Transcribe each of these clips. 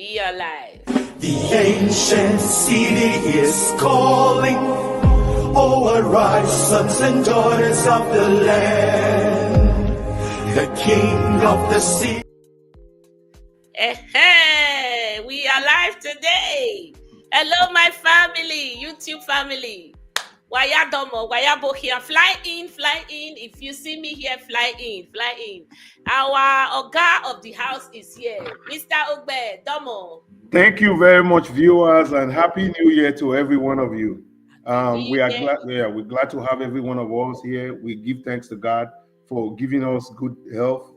We are live. The ancient city is calling. Oh, arise, sons and daughters of the land. The king of the city. We are live today. Hello, my family, YouTube family. Waya domo, waya bo here. Fly in, fly in. If you see me here, fly in, fly in. Our Oga of the house is here, Mr. Ogbe Domo. Thank you very much, viewers, and happy New Year to every one of you. We are glad. Yeah, we're glad to have every one of us here. We give thanks to God for giving us good health,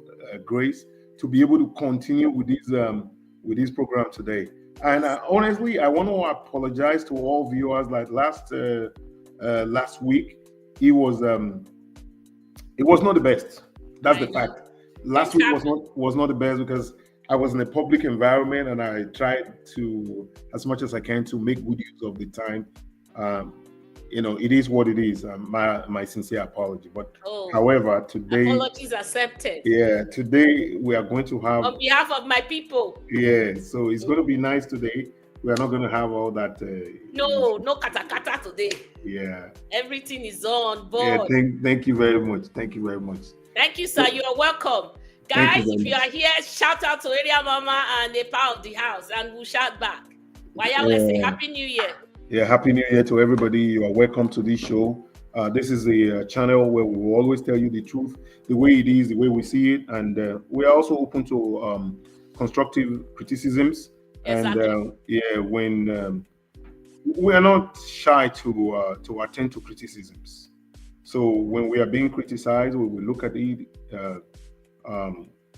grace to be able to continue with this program today. And honestly, I want to apologize to all viewers. Like last week, it was not the best. That's the fact. Last week was not the best because I was in a public environment and I tried to, as much as I can, to make good use of the time. It is what it is. My sincere apology. But however, today, apologies accepted. Yeah, today we are going to have, on behalf of my people. Yeah, so it's going to be nice today. We are not going to have all that. No kata today. Yeah. Everything is on board. Yeah. Thank you very much. Thank you very much. Thank you, sir. You are welcome. Guys, if you are here, shout out to Area Mama and the power of the house, and we'll shout back. Why we say Happy New Year. Yeah, Happy New Year to everybody. You are welcome to this show. This is a channel where we will always tell you the truth, the way it is, the way we see it, and we are also open to constructive criticisms. Exactly. And when we are not shy to attend to criticisms. So when we are being criticized, we will look at it.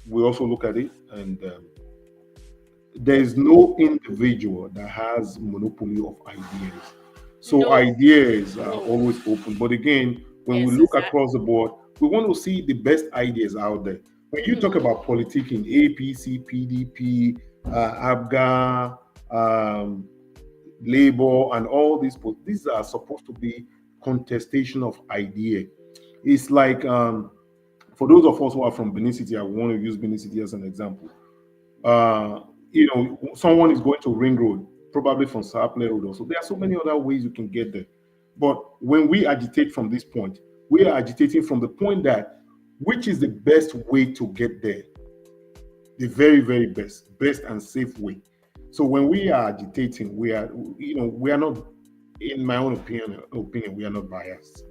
We also look at it, and there is no individual that has monopoly of ideas. So ideas are always open. But again, when we look across the board, we want to see the best ideas out there. When you talk about politicking, APC, PDP, ABGA, Labour, and all these are supposed to be contestation of idea. It's like for those of us who are from Benin City, I want to use Benin City as an example. Someone is going to Ring Road, probably from Saple Road also. There are so many other ways you can get there. But when we agitate from this point, we are agitating from the point that which is the best way to get there? The very, very best and safe way. So when we are agitating, we are not, in my own opinion, we are not biased.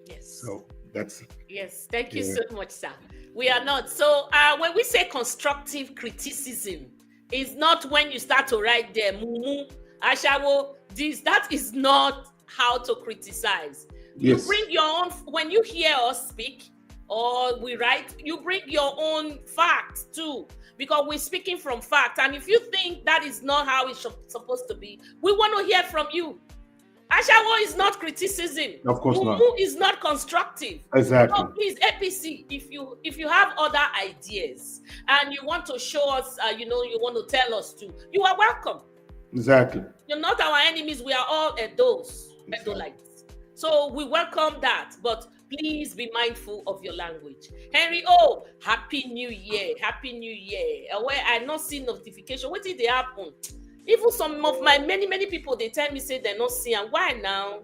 Yes. So that's it. Yes, thank you so much, sir. We are not. So when we say constructive criticism, it's not when you start to write there, mumu, ashawo, this. That is not how to criticize. Yes. You bring your own, when you hear us speak or we write, you bring your own facts too, because we're speaking from fact. And if you think that is not how it's supposed to be, we want to hear from you. Ashawo is not criticism. Of course not. Mumu is not constructive. Exactly. So please, APC, if you have other ideas and you want to show us, you want to tell us too, you are welcome. Exactly. You're not our enemies. We are all Edos, Edolites. So we welcome that, but please be mindful of your language. Henry, Happy New Year. Happy New Year. Where I not see notification. What did they happen? Even some of my many people, they tell me, say they're not seeing. Why now?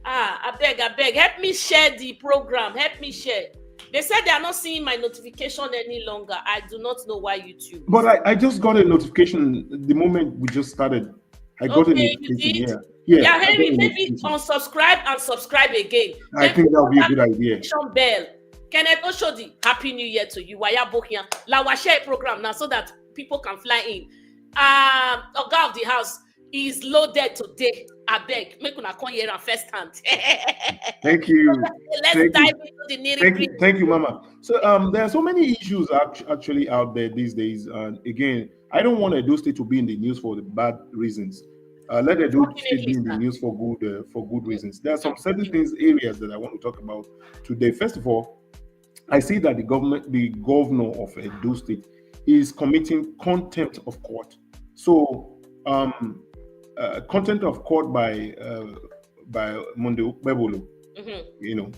I beg. Help me share the program. Help me share. They said they are not seeing my notification any longer. I do not know why YouTube. But I just got a notification the moment we just started. I got a notification. Yeah, Henry, maybe unsubscribe and subscribe again. I think that would be a good idea. Bell. Kenneth Oshodi, Happy New Year to you. Waya Bokian. Lawa share program now so that people can fly in. Oga of the house is loaded today. I beg, make una come here and first hand. Thank you. Let's dive into the nitty-gritty. Thank you, Mama. So there are so many issues actually out there these days. And again, I don't want Edo State to be in the news for the bad reasons. Let Edo State be in the news for good reasons. There are some certain areas that I want to talk about today. First of all, I see that the governor of Edo State is committing contempt of court. So, contempt of court by Monday Bebolo,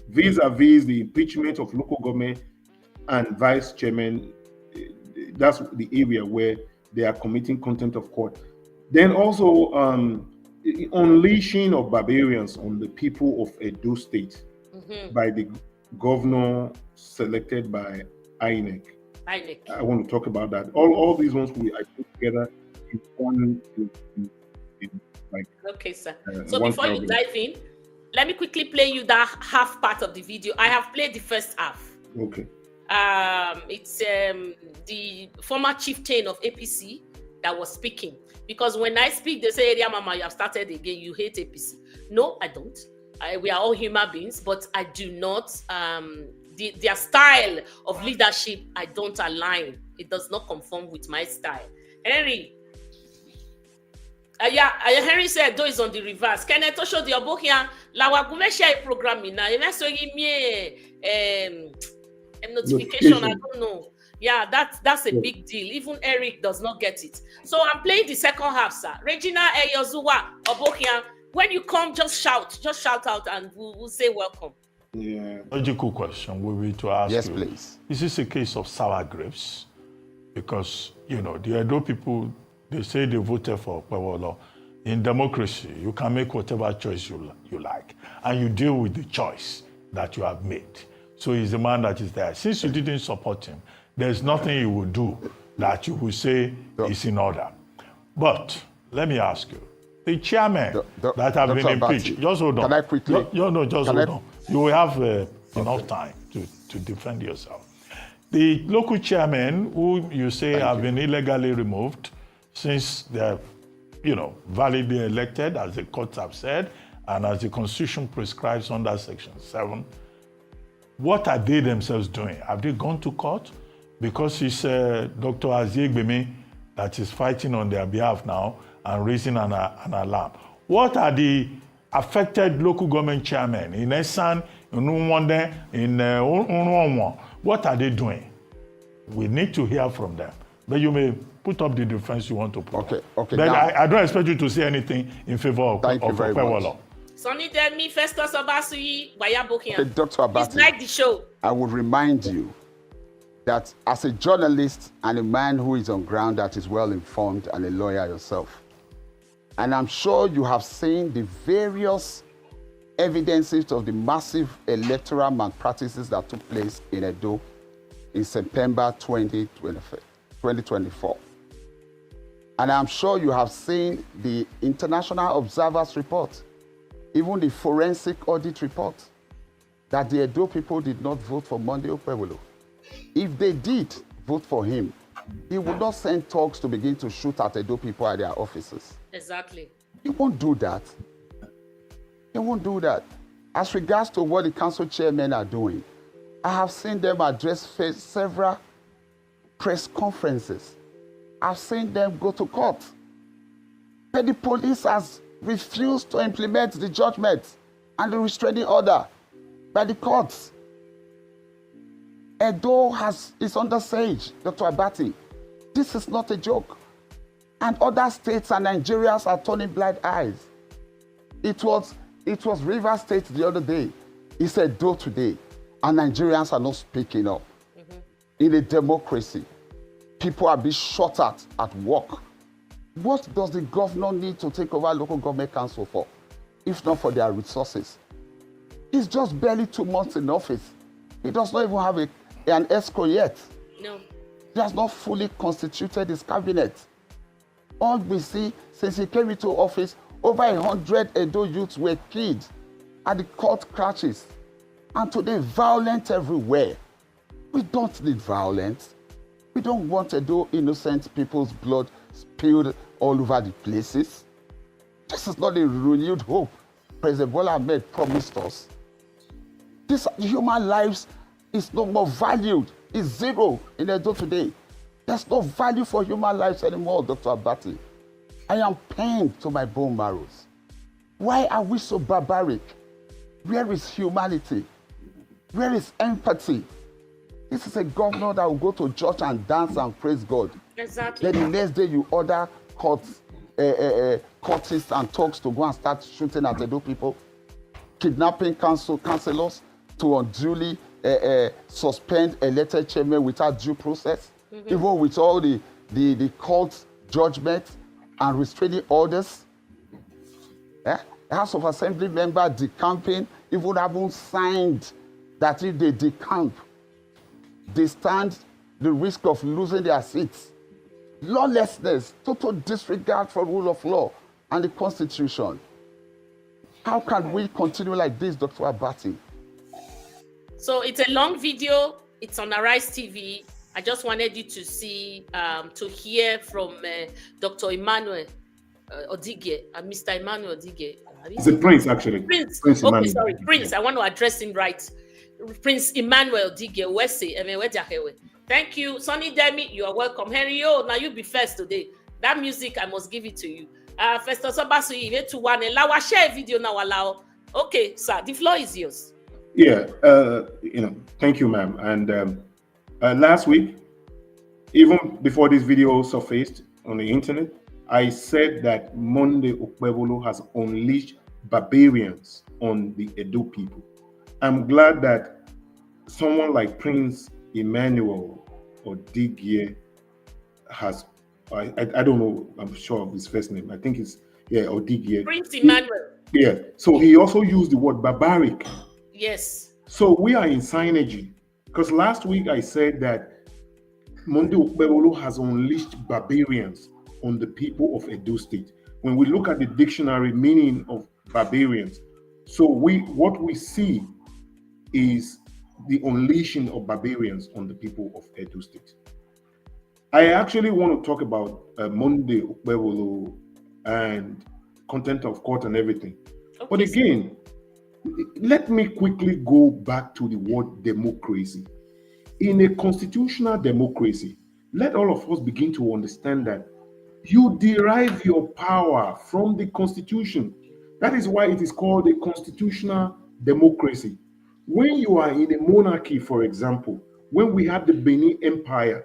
vis-a-vis the impeachment of local government and vice chairman. That's the area where they are committing contempt of court. Then also unleashing of barbarians on the people of Edo State by the governor selected by INEC. I want to talk about that. All these ones I put together in one. Okay, sir. So before you dive in, let me quickly play you that half part of the video. I have played the first half. Okay. It's the former chieftain of APC that was speaking. Because when I speak, they say, "Area Mama, you have started again. You hate APC." No, I don't. We are all human beings, but I do not. Their style of leadership, I don't align. It does not conform with my style. Henry. Henry said, though is on the reverse. Can I show the Obokia? Lawa gume share programming now. You must give me notification. I don't know. Yeah, that's a big deal. Even Eric does not get it. So I'm playing the second half, sir. Regina Eyozuwa Obokia. When you come, just shout out, and we'll say welcome. Yeah. Logical question we need to ask. Yes, you. Please. Is this a case of sour grapes? Because the Edo people, they say they voted for Pewolo. In democracy, you can make whatever choice you like, and you deal with the choice that you have made. So he's the man that is there. Since you didn't support him, there's nothing he will do that you will say is in order. But let me ask you, the chairman that have been impeached, just hold on. Can I quickly? Just hold on. You will have enough time to defend yourself. The local chairmen who you say have been illegally removed since they're, validly elected, as the courts have said, and as the Constitution prescribes under Section 7, what are they themselves doing? Have they gone to court? Because it's Dr. Aziegbemi that is fighting on their behalf now and raising an alarm. What are the affected local government chairmen in Esan, in Nwande, in Unwonwo? What are they doing? We need to hear from them. But you may put up the defense you want to put. Okay. But now, I don't expect you to say anything in favor of Pewolo. Sonny Demi, Festus Obasuyi, Wayabokian. Dr. Abati, it's like the show. I would remind you that as a journalist and a man who is on ground that is well informed and a lawyer yourself, and I'm sure you have seen the various evidences of the massive electoral malpractices that took place in Edo in September 2024. And I'm sure you have seen the international observers report, even the forensic audit report, that the Edo people did not vote for Monday Okpebholo. If they did vote for him, he would not send thugs to begin to shoot at Edo people at their offices. Exactly. He won't do that. He won't do that. As regards to what the council chairmen are doing, I have seen them address several press conferences. I've seen them go to court. But the police has refused to implement the judgment and the restraining order by the courts. Edo is under siege, Dr. Abati. This is not a joke. And other states and Nigerians are turning blind eyes. It was Rivers State the other day. It's Edo today. And Nigerians are not speaking up. In a democracy, people are being shot at work. What does the governor need to take over local government council for, if not for their resources? He's just barely 2 months in office. He does not even have an ESCO yet. No. He has not fully constituted his cabinet. All we see since he came into office, over 100 Edo youths were killed at the court crashes. And today, violence everywhere. We don't need violence. We don't want Edo innocent people's blood spilled all over the places. This is not a renewed hope President Bola Ahmed promised us. This human lives is no more valued. It's zero in Edo today. There's no value for human lives anymore, Dr. Abati. I am pained to my bone marrows. Why are we so barbaric? Where is humanity? Where is empathy? This is a governor that will go to church and dance and praise God. Exactly. Then the next day you order courtists and thugs to go and start shooting at Edo people, kidnapping councillors to unduly suspend elected chairman without due process, even with all the the court judgment and restraining orders. House of Assembly member decamping, even haven't signed that if they decamp, they stand the risk of losing their seats. Lawlessness, total disregard for rule of law and the Constitution. How can we continue like this, Dr. Abati? So it's a long video. It's on Arise TV. I just wanted you to see, to hear from Dr. Emmanuel Odige, Mr. Emmanuel Odige. It's a prince, actually. Prince. Prince Okay, Emmanuel. sorry, Prince. I want to address him right. Prince Emmanuel Odige. Thank you, Sonny Demi. You are welcome. Henry, now you be first today. That music, I must give it to you. First of all, to one share video now allow. Okay, sir, the floor is yours. Yeah, thank you, ma'am. And last week, even before this video surfaced on the internet, I said that Monday Okpebholo has unleashed barbarians on the Edo people. I'm glad that someone like Prince Emmanuel Odige has, I don't know, I'm sure of his first name. I think it's, Odige. Prince Emmanuel. Yeah, so he also used the word barbaric. Yes. So we are in synergy. Because last week I said that Monday Okpebholo has unleashed barbarians on the people of Edo State. When we look at the dictionary meaning of barbarians, so what we see is the unleashing of barbarians on the people of Edo State. I actually want to talk about Monday Okpebholo and content of court and everything. Okay. But again, let me quickly go back to the word democracy. In a constitutional democracy, let all of us begin to understand that you derive your power from the Constitution. That is why it is called a constitutional democracy. When you are in a monarchy, for example, when we had the Benin Empire,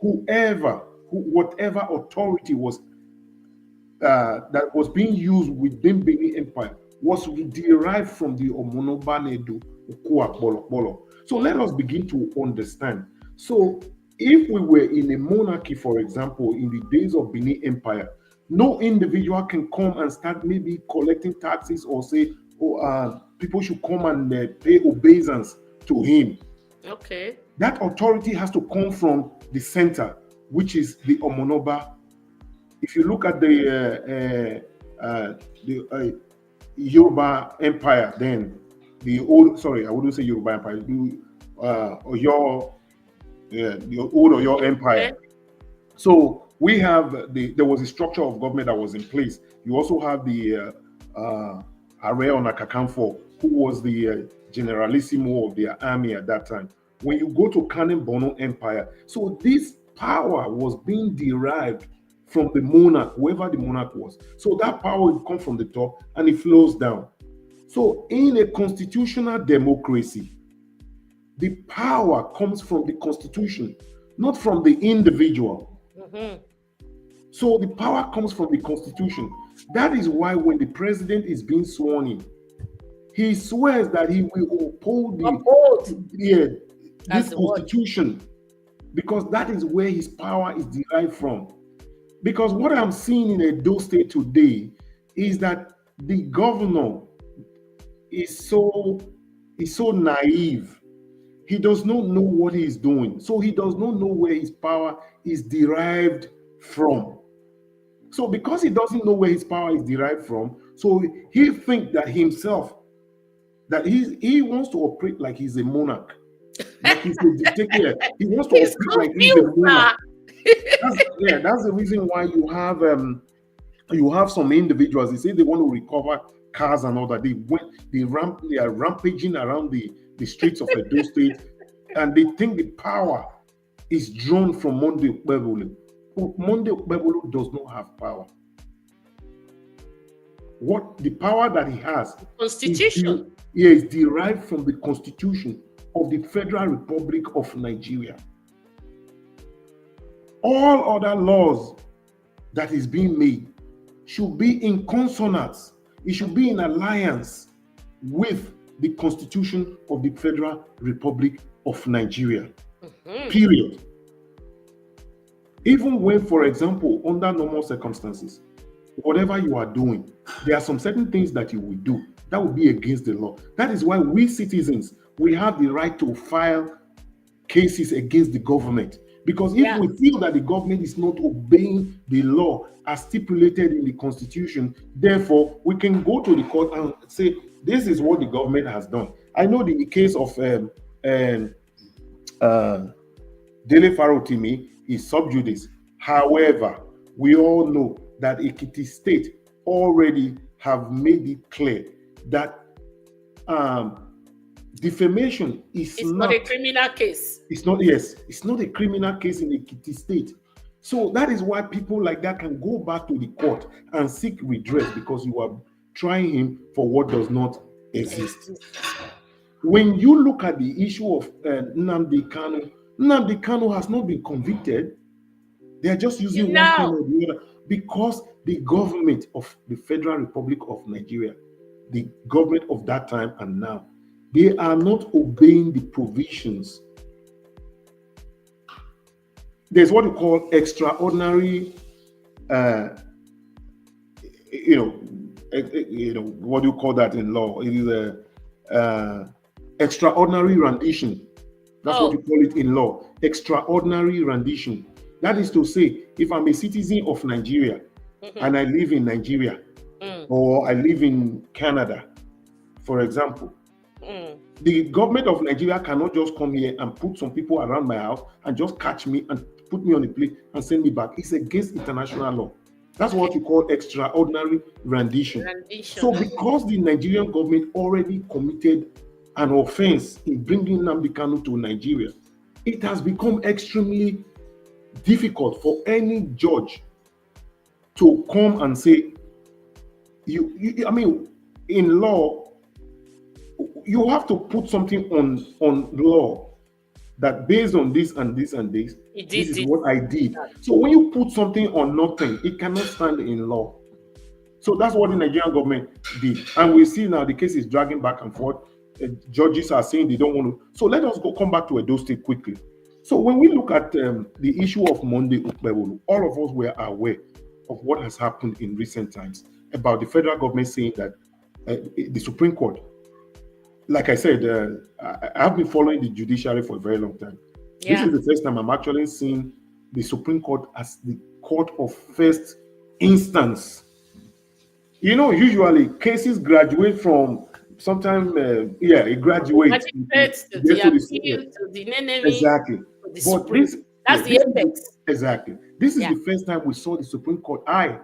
whatever authority was that was being used within Benin Empire was derived from the Omonobanedo Okuakbolo. So let us begin to understand. So if we were in a monarchy, for example, in the days of Benin Empire, no individual can come and start maybe collecting taxes or say, people should come and pay obeisance to him. Okay. That authority has to come from the center, which is the Omonoba. If you look at the Yoruba Empire, then the old, sorry, I wouldn't say Yoruba Empire, the old Oyo Empire. Okay. So we have there was a structure of government that was in place. You also have the Are Ona Kakanfo, who was the generalissimo of their army at that time. When you go to Kanem Bono Empire, so this power was being derived from the monarch, whoever the monarch was. So that power will come from the top and it flows down. So in a constitutional democracy, the power comes from the constitution, not from the individual. Mm-hmm. So the power comes from the constitution. That is why when the president is being sworn in, he swears that he will uphold this constitution, because that is where his power is derived from. Because what I'm seeing in Edo State today is that the governor is so naive. He does not know what he is doing. So he does not know where his power is derived from. So because he doesn't know where his power is derived from, so he thinks that himself, that he wants to operate like he's a monarch. Like he's a dictator. He wants to operate like he's a monarch. That's the reason why you have some individuals. They say they want to recover cars and all that. They are rampaging around the streets of Edo State, and they think the power is drawn from Monday Okpebholo. Monday Okpebholo does not have power. What the power that he has, Constitution, is derived from the Constitution of the Federal Republic of Nigeria. All other laws that is being made should be in consonance. It should be in alliance with the Constitution of the Federal Republic of Nigeria. Mm-hmm. Period. Even when, for example, under normal circumstances, whatever you are doing, there are some certain things that you will do that will be against the law. That is why we citizens, we have the right to file cases against the government. Because if we feel that the government is not obeying the law as stipulated in the Constitution, therefore we can go to the court and say, this is what the government has done. I know the case of Dele Farotimi is sub judice. However, we all know that Ekiti State already have made it clear that defamation is not a criminal case. It's not, yes, it's not a criminal case in Ekiti State. So that is why people like that can go back to the court and seek redress, because you are trying him for what does not exist. When you look at the issue of Nnamdi Kanu has not been convicted. They are just using one kind or the other, because the government of the Federal Republic of Nigeria, the government of that time and now, they are not obeying the provisions. There's what we call extraordinary, what do you call that in law? It is a extraordinary rendition. That's what we call it in law. Extraordinary rendition. That is to say, if I'm a citizen of Nigeria and I live in Nigeria or I live in Canada, for example, the government of Nigeria cannot just come here and put some people around my house and just catch me and put me on a plane and send me back. It's against international law. That's what you call extraordinary rendition. So because the Nigerian government already committed an offense in bringing Nnamdi Kanu to Nigeria, it has become extremely difficult for any judge to come and say, I mean, in law, you have to put something on law that based on this and this and this, this is what I did. So when you put something on nothing, it cannot stand in law. So that's what the Nigerian government did. And we see now the case is dragging back and forth. Judges are saying they don't want to. So let us come back to Edo State quickly. So when we look at the issue of Monday Ukpebulu, all of us were aware of what has happened in recent times about the federal government saying that the Supreme Court, like I said, I've been following the judiciary for a very long time. This is the first time I'm actually seeing the Supreme Court as the court of first instance. You know, usually cases graduate from sometimes, it graduates. To the enemy. Exactly. But that's the apex. Exactly. This is the first time we saw the Supreme Court. I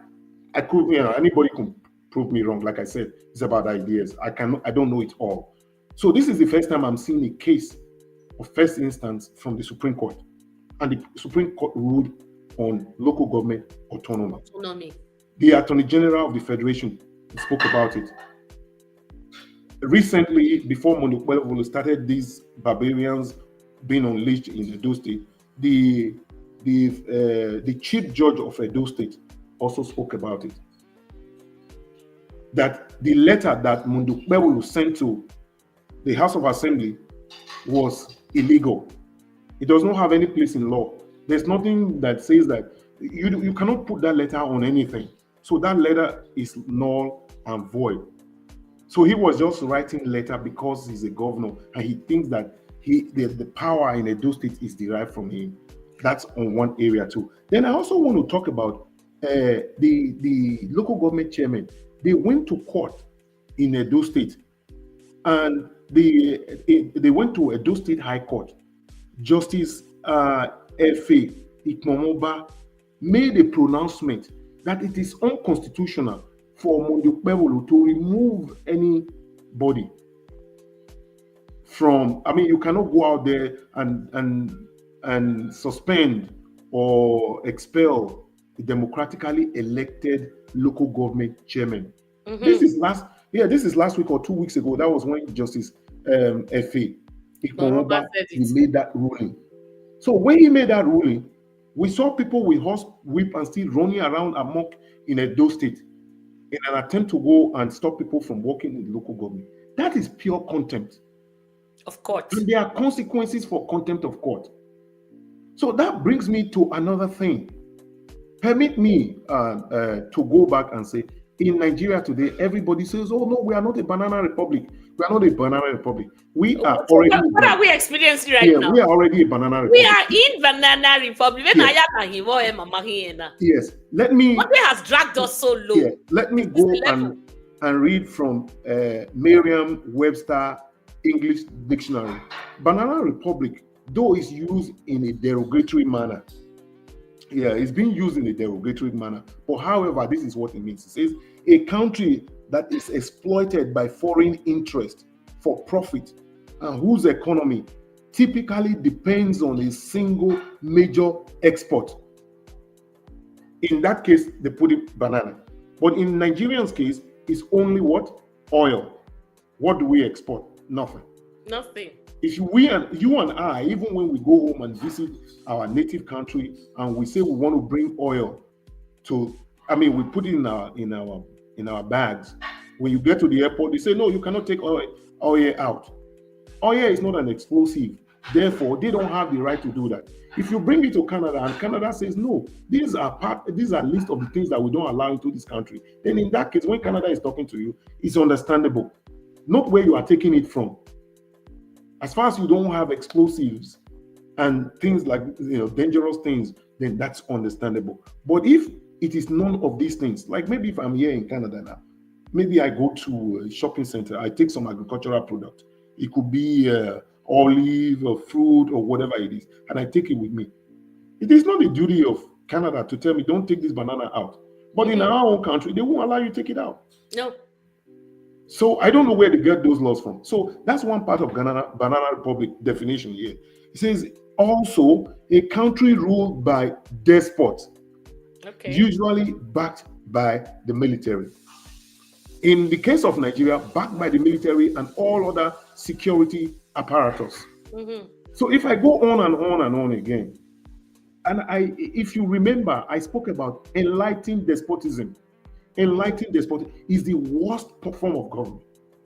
could, anybody can prove me wrong. Like I said, it's about ideas. I don't know it all. So this is the first time I'm seeing a case of first instance from the Supreme Court. And the Supreme Court ruled on local government autonomy. The Attorney General of the Federation spoke about it. Recently, before Monukbelo started these barbarians being unleashed in Edo State, the chief judge of Edo State also spoke about it. That the letter that Monukbelo sent to the House of Assembly was illegal. It does not have any place in law. There's nothing that says that you cannot put that letter on anything. So that letter is null and void. So he was just writing letter because he's a governor and he thinks that the power in Edo State is derived from him. That's on one area too. Then I also want to talk about the local government chairman. They went to court in Edo State and they went to Edo State High Court. Justice F.A. Ikmomoba made a pronouncement that it is unconstitutional for Monukbelo to remove anybody from, you cannot go out there and suspend or expel a democratically elected local government chairman. This is last week or 2 weeks ago. That was when Justice F.A. Ikmomoba made that ruling. So when he made that ruling, we saw people with horse whip and still running around amok in Edo State in an attempt to go and stop people from working in local government. That is pure contempt of court. And there are consequences for contempt of court. So that brings me to another thing. Permit me to go back and say, in Nigeria today, everybody says, "Oh no, we are not a banana republic. We are not a banana republic. We are So already." what are we experiencing right Yeah, now? we are already a banana We republic. are in banana republic. When Yes. I am here, Mama here now. Yes. Let me. What has dragged us so low? Yeah. Let me This is go the level. and read from Merriam-Webster English Dictionary. Banana republic, though is used in a derogatory manner. Yeah, it's being used in a derogatory manner. But however, this is what it means. It says a country that is exploited by foreign interest for profit and whose economy typically depends on a single major export. In that case, they put it banana. But in Nigerian's case, it's only what? Oil. What do we export? Nothing. Nothing. If you and I, even when we go home and visit our native country and we say we want to bring oil to, we put it in our bags. When you get to the airport, they say, no, you cannot take oil out. Oil is not an explosive. Therefore, they don't have the right to do that. If you bring it to Canada and Canada says, no, these are list of the things that we don't allow into this country, then in that case, when Canada is talking to you, it's understandable. Not where you are taking it from. As far as you don't have explosives and things like dangerous things, then that's understandable. But if it is none of these things, like maybe if I'm here in Canada now, maybe I go to a shopping center, I take some agricultural product. It could be olive or fruit or whatever it is, and I take it with me. It is not the duty of Canada to tell me, don't take this banana out. But in our own country, they won't allow you to take it out. No. So I don't know where they get those laws from. So that's one part of banana republic definition here. It says also a country ruled by despots, usually backed by the military. In the case of Nigeria, backed by the military and all other security apparatus. So if I go on and on and on again, and if you remember, I spoke about enlightened despotism. Enlightened despotism is the worst form of government.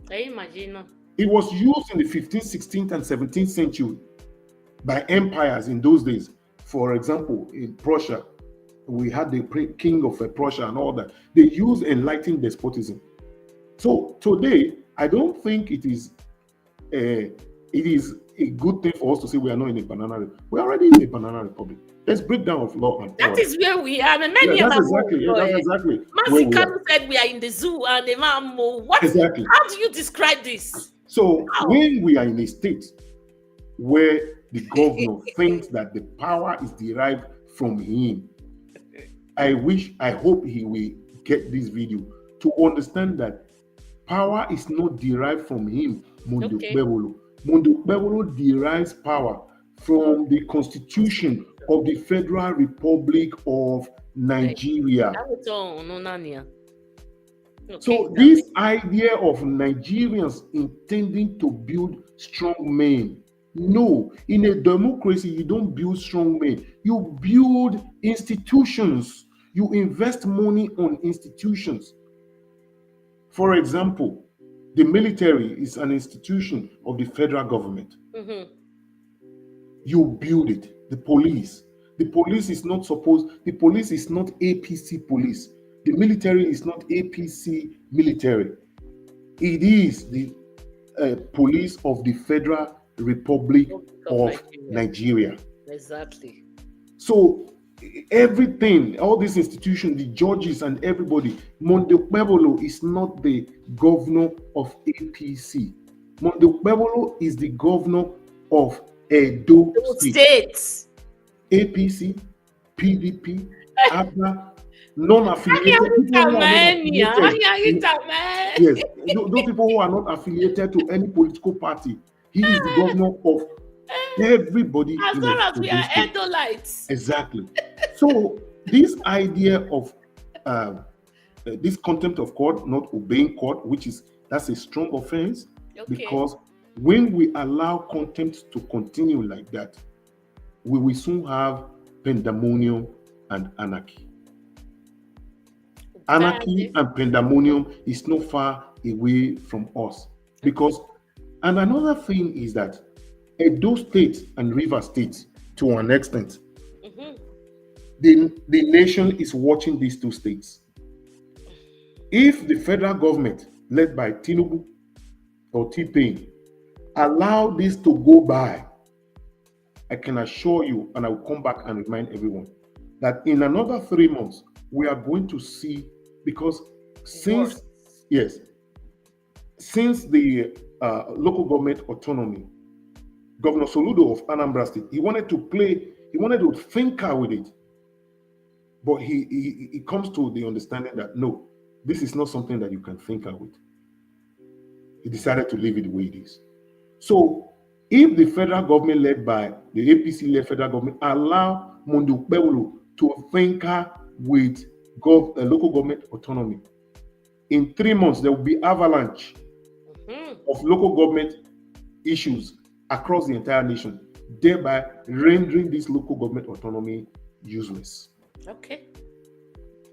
I imagine. It was used in the 15th, 16th, and 17th century by empires in those days. For example, in Prussia, we had the king of Prussia and all that. They used enlightened despotism. So today, I don't think it is a good thing for us to say we are not in a banana republic. We're already in a banana republic. There's breakdown of law and order. That is where we are. And many that's exactly Mazi Kanu said we are in the zoo and the man. What? Exactly. How do you describe this? So when we are in a state where the governor thinks that the power is derived from him, I hope he will get this video to understand that power is not derived from him, Mundo Bebolo. Mundo Bebolo derives power from the Constitution of the Federal Republic of Nigeria. So this idea of Nigerians intending to build strong men, no, in a democracy, you don't build strong men. You build institutions. You invest money on institutions. For example, the military is an institution of the federal government. You build it. The police is not APC police. The military is not APC military. It is the police of the Federal Republic of Nigeria. Exactly. So everything, all these institutions, the judges and everybody, Monday Pebolo is not the governor of APC. Monday Pebolo is the governor of Edo State. APC, PDP, ABNA, non-affiliated people. Yes, those people who are not affiliated to any political party. He is the governor of everybody. As long as we are Edolites. Exactly. So this idea of this contempt of court, not obeying court, that's a strong offense, because when we allow contempt to continue like that, we will soon have pandemonium and anarchy. Anarchy and pandemonium is not far away from us. And another thing is that Edo State and River State, to an extent, the nation is watching these two states. If the federal government, led by Tinubu or T-Pain, allow this to go by, I can assure you, and I will come back and remind everyone, that in another 3 months, we are going to see, because since the local government autonomy, Governor Soludo of Anambra State, he wanted to tinker with it. But he comes to the understanding that no, this is not something that you can tinker with. He decided to leave it the way it is. So if the federal government, led by the APC-led federal government, allow Mundu Bebulu to tinker with local government autonomy, in 3 months there will be avalanche of local government issues across the entire nation, thereby rendering this local government autonomy useless. Okay.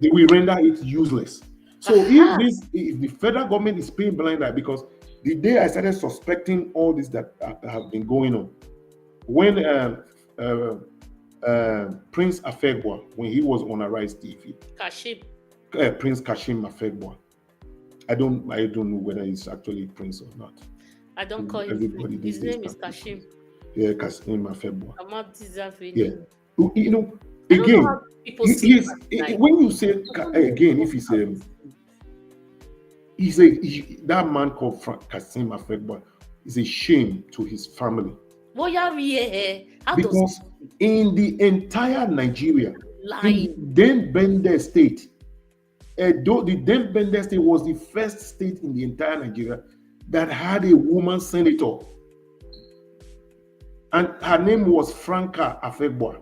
They will render it useless. So if the federal government is paying blind eye, because the day I started suspecting all this that have been going on, when Prince Afegwa, when he was on Arise TV, Prince Kashim Afegwa, I don't know whether he's actually Prince or not. I don't call him. His name is Kashim. Yeah, Kashim Afegwa. I'm not deserving. Yeah, you know. Again, when you say again, if that man called Kasim Afegba is a shame to his family. Because in the entire Nigeria, the then Bender State, the then Bender State was the first state in the entire Nigeria that had a woman senator, and her name was Franca Afegba.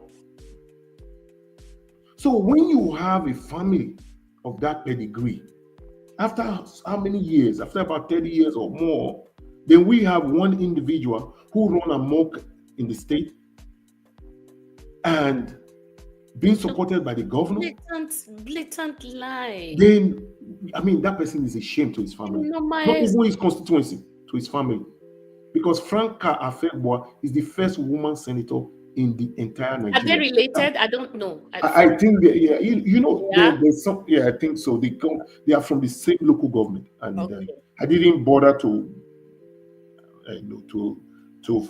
So when you have a family of that pedigree, after how many years? After about 30 years or more, then we have one individual who run amok in the state and being supported by the governor. Blatant lie. Then, I mean, that person is a shame to his family. Not even his constituency, to his family. Because Franca Afegwa is the first woman senator in the entire Nigeria. Are they related? I don't know. I think that, there's some. Yeah, I think so. They are from the same local government, and I didn't bother to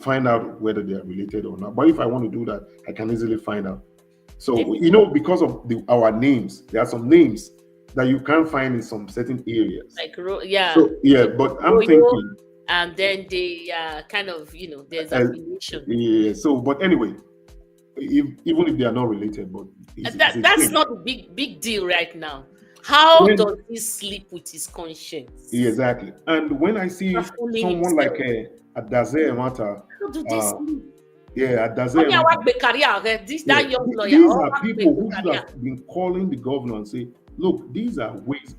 find out whether they are related or not. But if I want to do that, I can easily find out. So because of our names, there are some names that you can't find in some certain areas. But I'm thinking. And then they kind of, there's affiliation. Yeah. So, but anyway, even if they are not related, but that's not a big deal right now. How does he sleep with his conscience? Yeah, exactly. And when I see someone like Adaze Emata, that young lawyer. These are people who should have been calling the governor and say, look, these are ways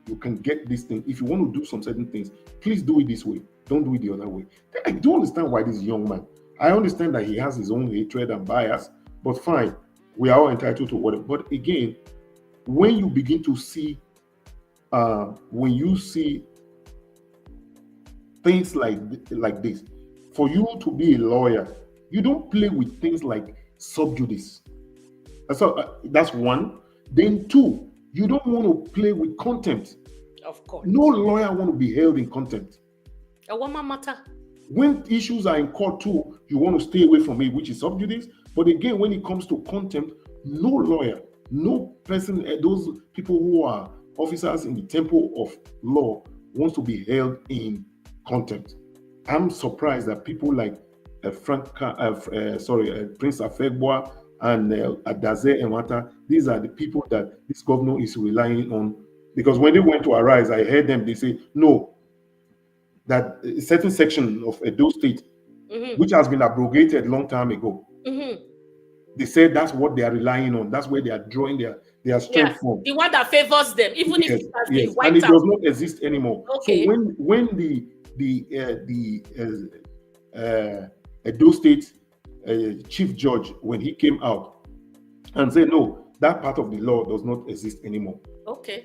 you can get this thing. If you want to do some certain things, please do it this way. Don't do it the other way. I do understand why this young man. I understand that he has his own hatred and bias, but fine, we are all entitled to whatever. But again, when you begin to see, when you see things like this, for you to be a lawyer, you don't play with things like sub judice. That's one. Then two, you don't want to play with contempt. Of course. No lawyer want to be held in contempt. Matter. When issues are in court too, you want to stay away from it, which is sub judice. But again, when it comes to contempt, no lawyer, no person, those people who are officers in the temple of law wants to be held in contempt. I'm surprised that people like Prince Afegwa and Adaze Emata, these are the people that this governor is relying on. Because when they went to Arise, I heard them, they say, no, that a certain section of Edo State, which has been abrogated a long time ago, they said that's what they are relying on. That's where they are drawing their strength from. The one that favors them, even if it has been wiped out. And it does not exist anymore. Okay. So when the Edo State chief judge, when he came out and said, no, that part of the law does not exist anymore. Okay.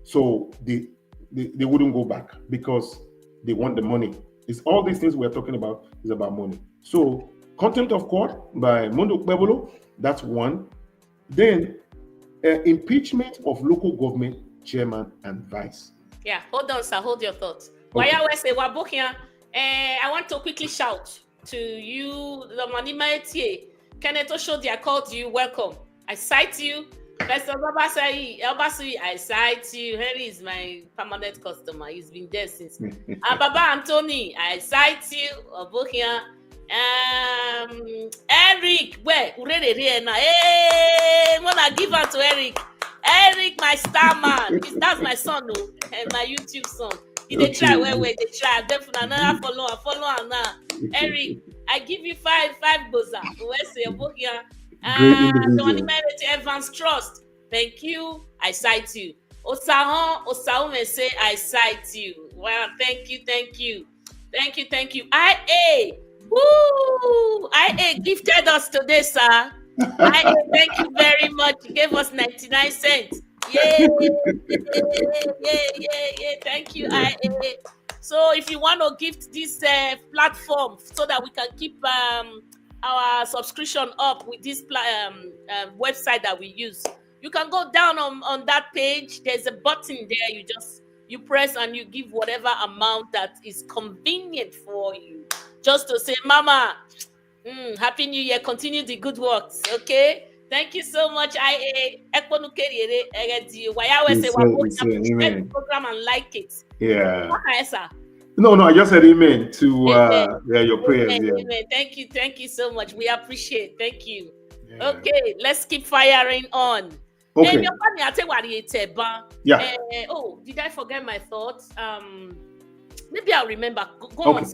So they wouldn't go back because they want the money. It's all these things we're talking about is about money. So contempt of court by Mundo Bebolo, that's one. Then impeachment of local government chairman and vice. Yeah, hold on, sir. Hold your thoughts. Okay. I want to quickly shout to you, the Manimaetie. Kenneth Oshodi, I called you. Welcome. I cite you. Pastor Elbasui, I cite you. Henry is my permanent customer. He's been there since. Baba Anthony, I cite you. Obokia. Eric, where? Hey, wanna give her to Eric. Eric, my star man. That's my son, oh, and my YouTube son. They try, they try. Definitely, another follow now. Eric, I give you five boza. Where's your book here? Evans Trust. Thank you. I cite you. Osahon may say I cite you. Well, thank you. IA. Woo! IA gifted us today, sir. IA, thank you very much. You gave us 99 cents. Yeah. Thank you, IA. So if you want to gift this platform so that we can keep our subscription up with this website that we use, you can go down on that page. There's a button there. You press and you give whatever amount that is convenient for you. Just to say, Mama, Happy New Year. Continue the good works. Okay. Thank you so much, IA. The program and like it. Yeah. No, I just said amen to your prayers. Amen. Thank you so much. We appreciate. Thank you. Yeah. Okay, let's keep firing on. Okay. Yeah. Did I forget my thoughts? Maybe I'll remember. Go on.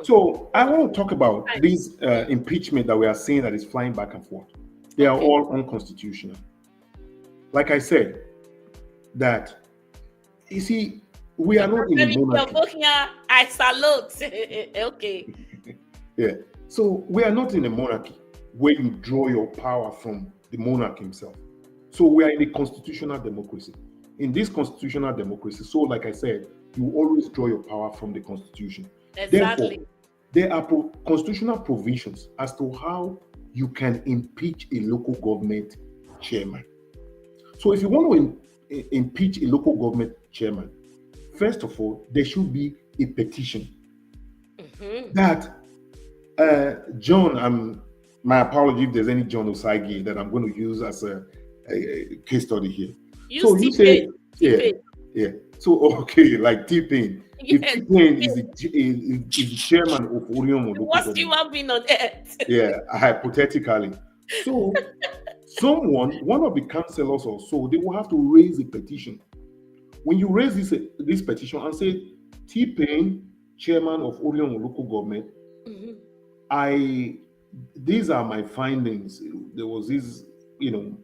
So I want to talk about this impeachment that we are seeing that is flying back and forth. They are all unconstitutional. Like I said, that you see, we are not in a monarchy. I salute. Okay. Yeah. So we are not in a monarchy where you draw your power from the monarch himself. So we are in a constitutional democracy. In this constitutional democracy, so like I said, you always draw your power from the constitution. Exactly. Therefore, there are constitutional provisions as to how you can impeach a local government chairman. So if you want to impeach a local government chairman, first of all, there should be a petition that John, my apology if there's any John Osagi that I'm going to use as a case study here. So you say, yeah. So okay, like T-Pain. If T-Pain is the chairman of Orion local what's human being on earth? Yeah, hypothetically. So one of the councillors or so, they will have to raise a petition. When you raise this petition and say, T-Pain, chairman of Orion local government, these are my findings. There was this,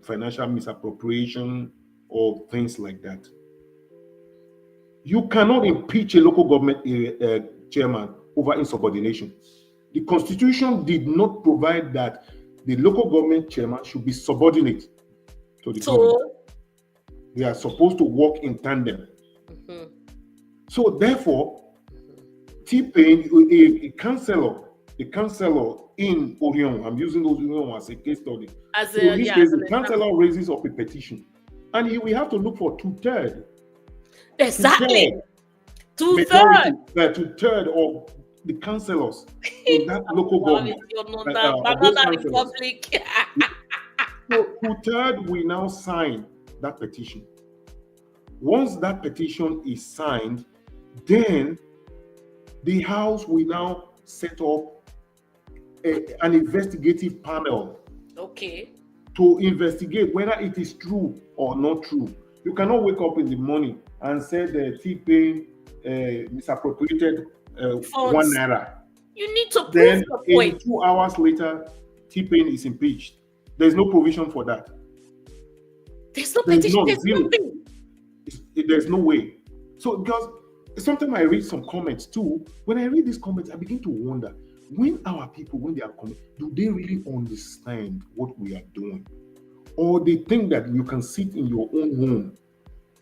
financial misappropriation or things like that. You cannot impeach a local government chairman over insubordination. The Constitution did not provide that the local government chairman should be subordinate to the government. They are supposed to work in tandem. So therefore, T-Pain, a councillor in Orion, I'm using Orion as a case study. The councillor raises up a petition, and he will have to look for two-thirds. Exactly. Two-thirds of the councillors in that local government. So two-thirds will now sign that petition. Once that petition is signed, then the House will now set up an investigative panel. Okay. To investigate whether it is true or not true. You cannot wake up in the morning and say the T-Pain misappropriated ₦1. You need to prove then the point. 2 hours later, T-Pain is impeached. There's no provision for that. There's no petition. There's nothing. There's no way. So because sometimes I read some comments too. When I read these comments, I begin to wonder, when our people, when they are coming, do they really understand what we are doing? Or they think that you can sit in your own home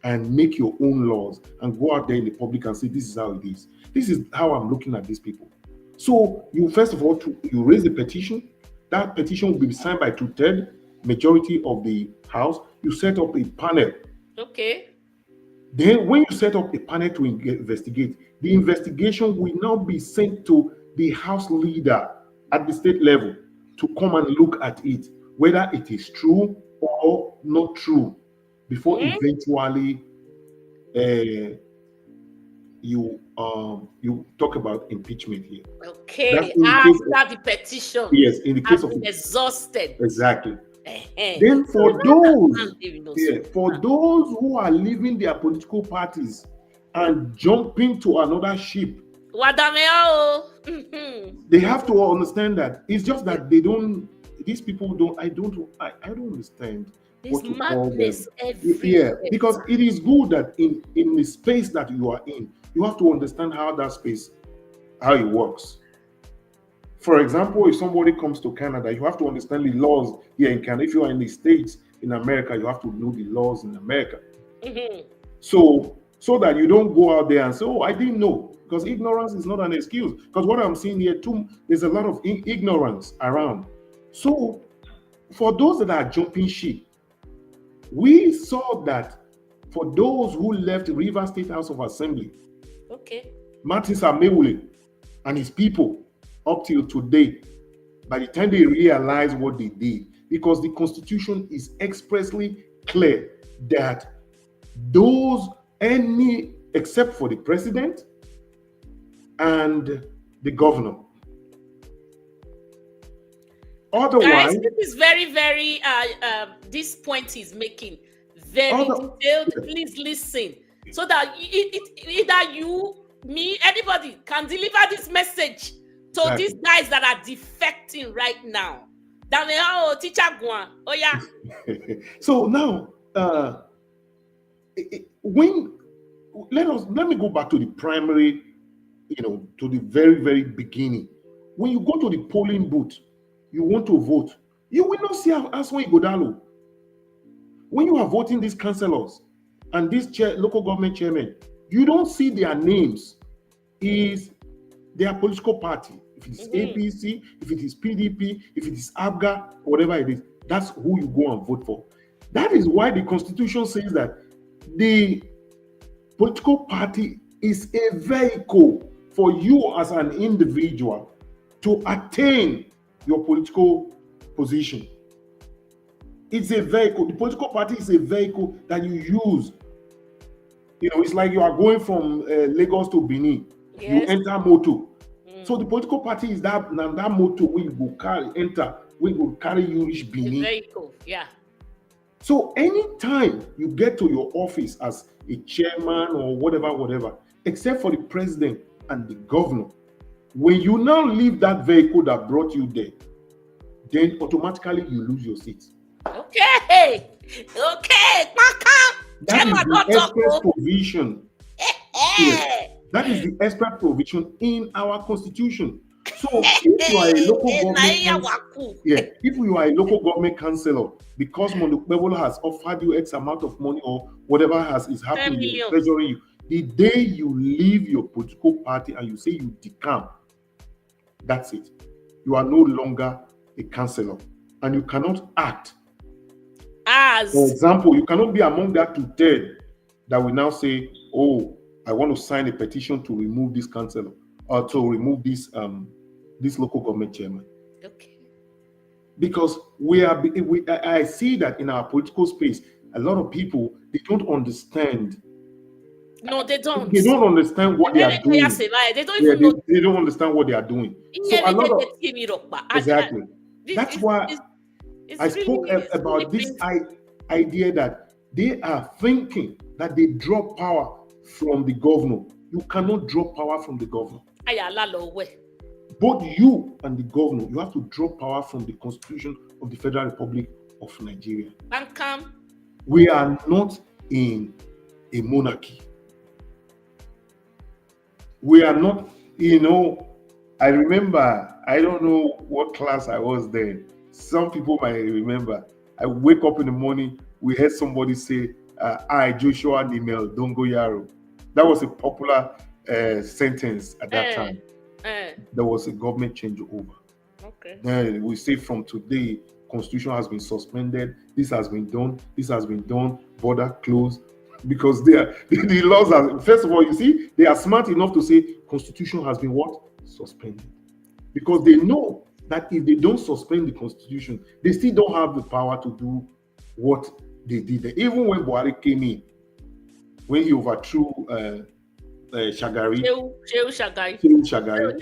and make your own laws and go out there in the public and say, this is how it is. This is how I'm looking at these people. So you, first of all, you raise a petition. That petition will be signed by two-thirds. majority of the House, you set up a panel. Okay. Then when you set up a panel to investigate, the investigation will now be sent to the House leader at the state level to come and look at it, whether it is true or not true, before eventually you talk about impeachment here. Okay. That's in the case After the petition. Yes, in the case of exhausted. Exactly. Eh-eh. Then So for those who are leaving their political parties and jumping to another ship, Wadameo. they have to understand that it's just that they don't. These people don't. I don't understand. There's what to call them. madness everywhere. Yeah, because it is good that in the space that you are in, you have to understand how that space, how it works. For example, if somebody comes to Canada, you have to understand the laws here in Canada. If you are in the States, in America, you have to know the laws in America. So that you don't go out there and say, oh, I didn't know. Because ignorance is not an excuse. Because what I'm seeing here too, there's a lot of ignorance around. So for those that are jumping ship, we saw that for those who left Rivers State House of Assembly, Martin Samewule and his people, up till today, by the time they realize what they did, because the Constitution is expressly clear that except for the president and the governor. Otherwise, guys, this is very, very, this point he's making, very detailed. Please listen, so that either you, me, anybody can deliver this message to these guys that are defecting right now. Teacher Gwan. Oh yeah. So now, let me go back to the primary, to the very, very beginning. When you go to the polling booth, you want to vote, you will not see Aswan Igodalo. When you are voting these councillors and these local government chairmen, you don't see their names. Is their political party. If it is APC, if it is PDP, if it is ABGA, whatever it is, that's who you go and vote for. That is why the Constitution says that the political party is a vehicle for you as an individual to attain your political position. It's a vehicle. The political party is a vehicle that you use. It's like you are going from Lagos to Benin. Yes. You enter moto. So the political party is that moto where you go carry you reach Benin. The vehicle, yeah. So anytime you get to your office as a chairman or whatever, except for the president and the governor, when you now leave that vehicle that brought you there, then automatically you lose your seat. Okay. That is the express provision. Yes. That is the express provision in our Constitution. So if you are a local government, if you are a local government councillor, because Monukbewolo has offered you X amount of money or whatever is happening in treasury you, the day you leave your political party and you say you decamp, that's it. You are no longer a councillor and you cannot act. For example, you cannot be among that 2/3 that will now say, oh, I want to sign a petition to remove this councillor or to remove this local government chairman. Okay. Because I see that in our political space, a lot of people, they don't understand. No, they don't. They don't understand what they are doing. They don't even know. They don't understand what they are doing. So a lot of, exactly. That's why I spoke about this idea that they are thinking that they draw power from the governor. You cannot draw power from the governor. Both you and the governor, you have to draw power from the Constitution of the Federal Republic of Nigeria. We are not in a monarchy. We are not, I remember, I don't know what class I was then. Some people might remember. I wake up in the morning, we heard somebody say, I, Joshua Nimel Dongoyaro. That was a popular sentence at that time. There was a government changeover. Okay. Then we say from today, constitution has been suspended, this has been done, border closed, because the laws are, first of all, you see, they are smart enough to say constitution has been what? Suspended. Because they know that if they don't suspend the constitution, they still don't have the power to do what they did. Even when Buhari came in, when he overthrew Shagari. Shagari.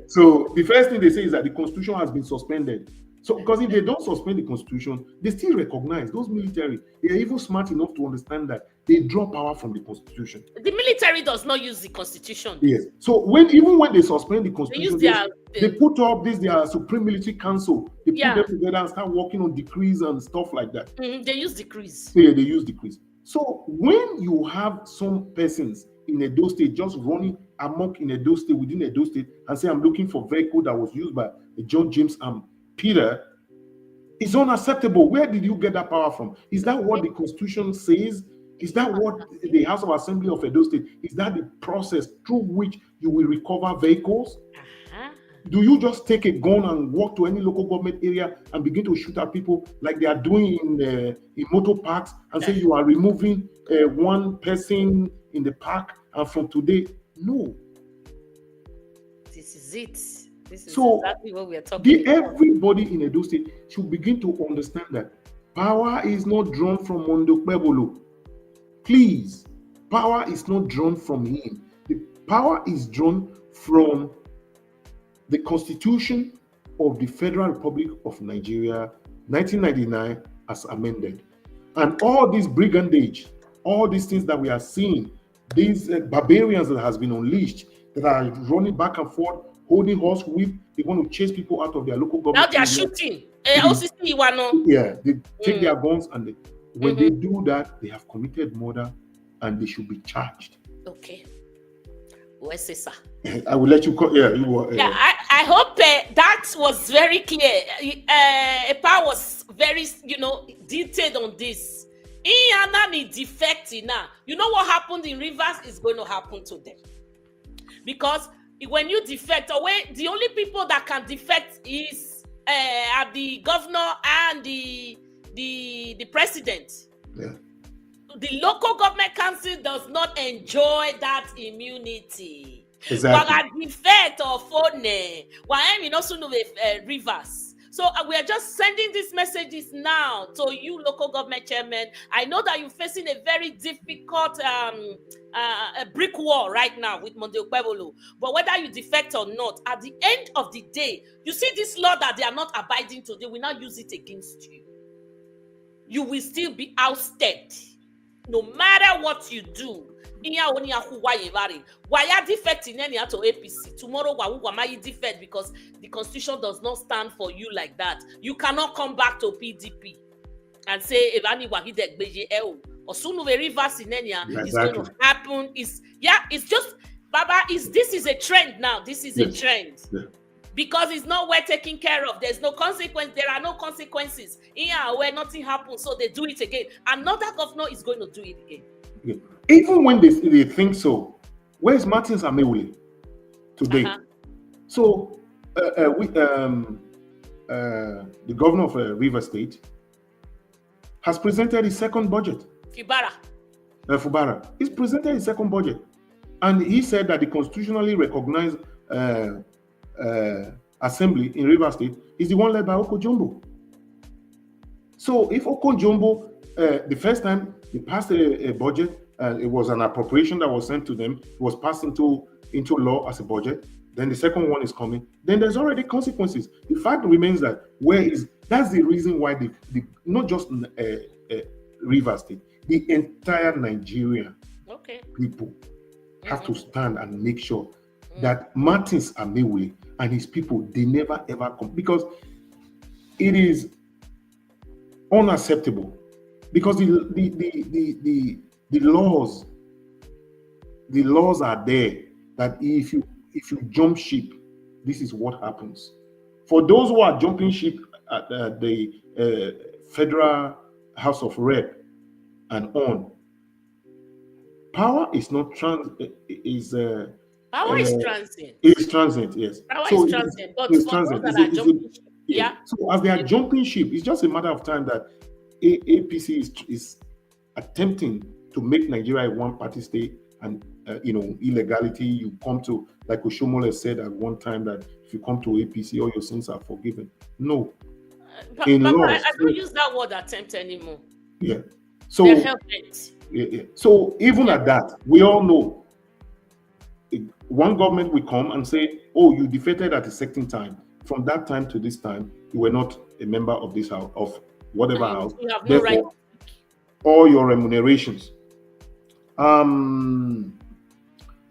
So the first thing they say is that the constitution has been suspended. So because if they don't suspend the constitution, they still recognize those military. They are even smart enough to understand that they draw power from the constitution. The military does not use the constitution. Yes. So even when they suspend the constitution, they put up their Supreme Military Council. They put them together and start working on decrees and stuff like that. They use decrees. Yeah, they use decrees. So when you have some persons in Edo State just running amok in Edo State, within Edo State, and say, I'm looking for vehicle that was used by John James and Peter, it's unacceptable. Where did you get that power from? Is that what the Constitution says? Is that what the House of Assembly of Edo State, is that the process through which you will recover vehicles? Do you just take a gun and walk to any local government area and begin to shoot at people like they are doing in motor parks and say you are removing one person in the park and from today? No. This is it. This is so exactly what we are talking about. Everybody in Edo State should begin to understand that power is not drawn from Mondo Kpebolo. Please, power is not drawn from him. The power is drawn from the Constitution of the Federal Republic of Nigeria, 1999, as amended. And all this brigandage, all these things that we are seeing, these barbarians that has been unleashed, that are running back and forth, holding horse whip, they want to chase people out of their local government. Now they are shooting. Yeah, they take their guns, and when they do that, they have committed murder and they should be charged. Okay. Sir. I will let you call. Yeah, you were. I hope that was very clear. Epa was very, detailed on this. In defecting now, you know what happened in Rivers is going to happen to them, because when you defect away, the only people that can defect is the governor and the president. Yeah. The local government council does not enjoy that immunity. Exactly. Rivers. So we are just sending these messages now to you, local government chairman. I know that you're facing a very difficult a brick wall right now with Monday Okpebolo. But whether you defect or not, at the end of the day, you see this law that they are not abiding to, they will not use it against you. You will still be ousted. No matter what you do, why are defecting any to APC? Tomorrow, why you defect because the constitution does not stand for you like that. You cannot come back to PDP and say if any wahidek beje or soon we reverse in Enya is going to happen. It's just Baba. This is a trend now. This is a trend. Yeah. Because it's not well taken care of. There's no consequence. There are no consequences. Where nothing happens, so they do it again. Another governor is going to do it again. Yeah. Even when they think so, where's Martins Amewule today? So the governor of Rivers State has presented his second budget. Fubara. He's presented his second budget. And he said that the constitutionally recognized assembly in Rivers State is the one led by Oko-Jumbo. So if Oko-Jumbo, the first time they passed a budget, it was an appropriation that was sent to them, it was passed into law as a budget, then the second one is coming, then there's already consequences. The fact remains that that's the reason why the not just Rivers State, the entire Nigerian people have to stand and make sure that Martins Amewule and his people, they never ever come, because it is unacceptable. Because the laws are there that if you jump ship, this is what happens. For those who are jumping ship at the Federal House of Rep and on, power is not power is transient. It's transient, yes. Power is transient, but for those that are jumping ship. Yeah. So as they are jumping ship, it's just a matter of time that APC is attempting to make Nigeria a one-party state, and illegality. You come to, like Oshomole said at one time, that if you come to APC, all your sins are forgiven. No, But in law. I don't use that word attempt anymore. Yeah. So They're helpless. yeah. So even at that, we all know one government will come and say, "Oh, you defected at a certain time. From that time to this time, you were not a member of this house, of whatever house. You have no right. Therefore, all your remunerations."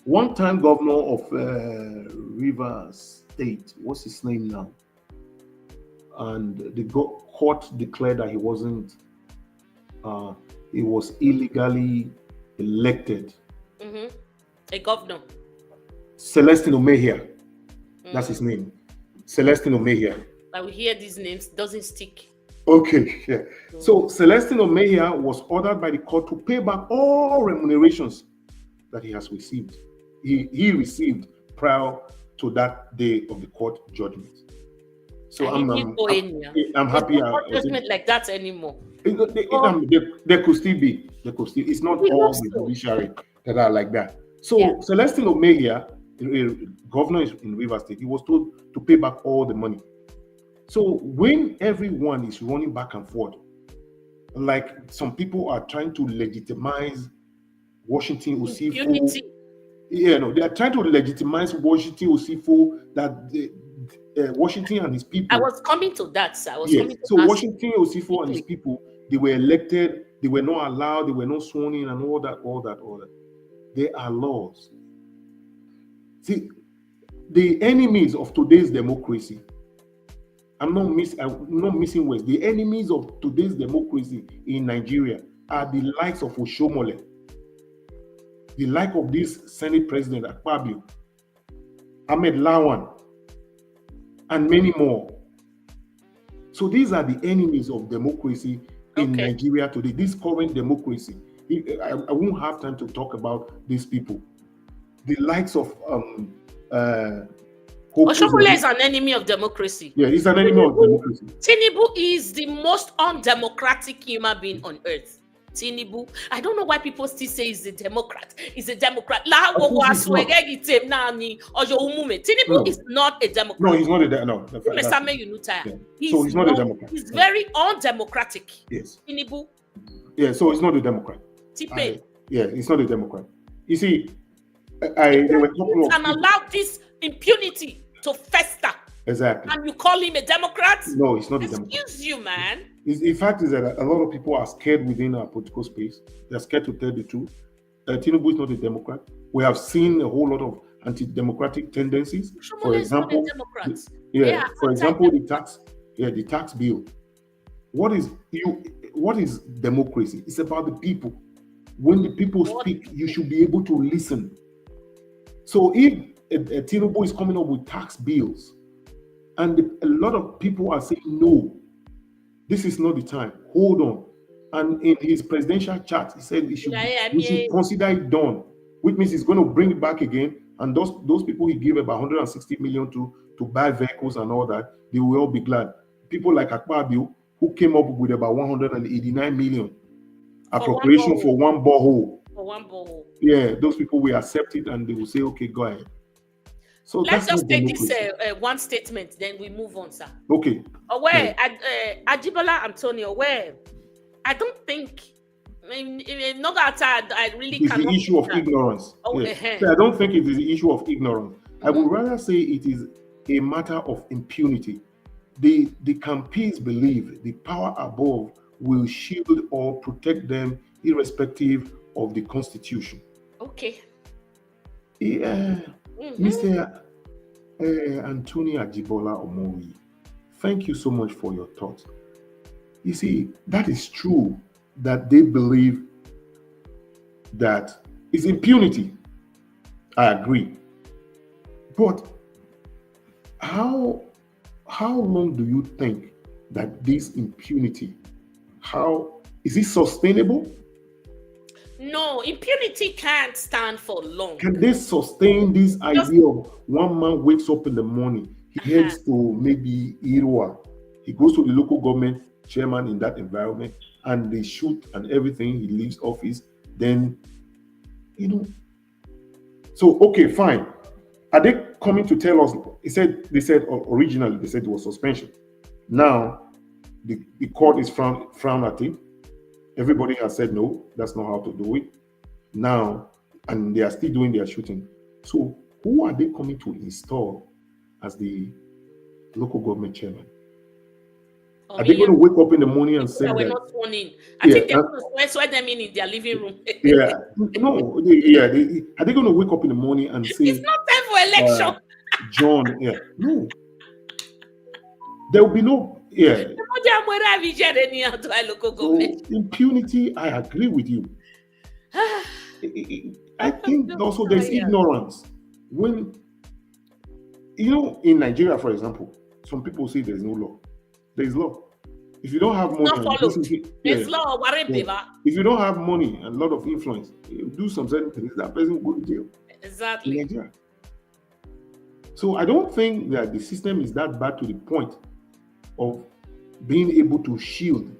One time governor of Rivers State, what's his name now? And the court declared that he wasn't. He was illegally elected. A governor. Celestino Mejia. That's his name. Celestino Mejia. Like we hear these names, doesn't stick. Okay, yeah. So Celestino Mejia was ordered by the court to pay back all remunerations that he has received. He received prior to that day of the court judgment. So I'm happy. No judgment like that anymore. There could still be. It's not all the judiciary that are like that. So Celestino Mejia, governor in Rivers State, he was told to pay back all the money. So when everyone is running back and forth, like some people are trying to legitimize Washington Osifo. They are trying to legitimize Washington Osifo, that Washington and his people. I was coming to that, sir. Washington Osifo and his people, they were elected, they were not allowed, they were not sworn in, and all that. There are laws. See, the enemies of today's democracy, I'm not missing words. The enemies of today's democracy in Nigeria are the likes of Oshomole, the like of this Senate President Akpabio, Ahmed Lawan, and many more. So these are the enemies of democracy in Nigeria today, this current democracy. I won't have time to talk about these people. The likes of Oshomole is an enemy of democracy. Yeah, he's an enemy of democracy. Tinubu is the most undemocratic human being on earth. Tinubu, I don't know why people still say he's a Democrat. He's a Democrat. Tinubu is not a Democrat. No, he's not a Democrat. So he's not a Democrat. He's very undemocratic. Yes. Tinubu. Yeah, so he's not a Democrat. Yeah, he's not a Democrat. You see, there were a couple of and allow this impunity to fester. Exactly. And you call him a Democrat? No, he's not a Democrat. Excuse you, man. In fact, is that a lot of people are scared within our political space. They're scared to tell the truth. Tinubu is not a Democrat. We have seen a whole lot of anti-democratic tendencies. For example, the tax bill. What is democracy? It's about the people. When the people speak, you should be able to listen. So if Tinubu is coming up with tax bills, and a lot of people are saying, no, this is not the time, hold on. And in his presidential chat, he said we should consider it done, which means he's going to bring it back again. And those people he gave about 160 million to buy vehicles and all that, they will all be glad. People like Akpabio, who came up with about 189 million appropriation for one borehole. Yeah, those people will accept it and they will say, okay, go ahead. So let's just take this one statement, then we move on, sir. Okay. Ajibola Antonio, I don't think, not that I really it's the issue of ignorance. So I don't think it is the issue of ignorance. I would rather say it is a matter of impunity. The campaigns believe the power above will shield or protect them irrespective of the Constitution. Okay. Yeah. Mr. Anthony Ajibola Omoyi, thank you so much for your thoughts. You see, that is true that they believe that it's impunity. I agree. But how long do you think that this impunity, is it sustainable? No, impunity can't stand for long. Can they sustain this idea of one man wakes up in the morning, he heads to maybe Irua. He goes to the local government chairman in that environment, and they shoot and everything. He leaves office. Then, So okay, fine. Are they coming to tell us? They said originally they said it was suspension. Now, the court is frown at it. Everybody has said no, that's not how to do it. Now, and they are still doing their shooting. So who are they coming to install as the local government chairman? Are they going to wake up in the morning and say that? We're not sworn in. I think they're going to swear them in their living room. Are they going to wake up in the morning and say it's not time for election? John, no. There will be no, So, impunity, I agree with you. I think also there's ignorance. When, in Nigeria, for example, some people say there's no law. There's law. If you don't have money, there's law. If you don't have money and a lot of influence, you do some certain things, that person will go to jail. Exactly. In Nigeria. So I don't think that the system is that bad to the point of being able to shield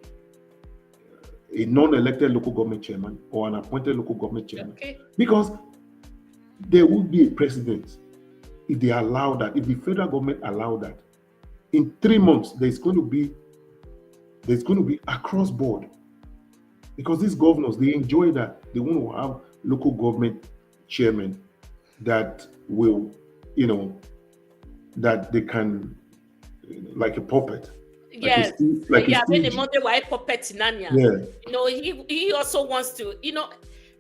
a non-elected local government chairman or an appointed local government chairman. Okay. Because there would be a precedent if they allow that, if the federal government allow that. In 3 months, there's going to be across board, because these governors, they enjoy that. They want to have local government chairmen that will, that they can, like a puppet. Yes. He also wants to,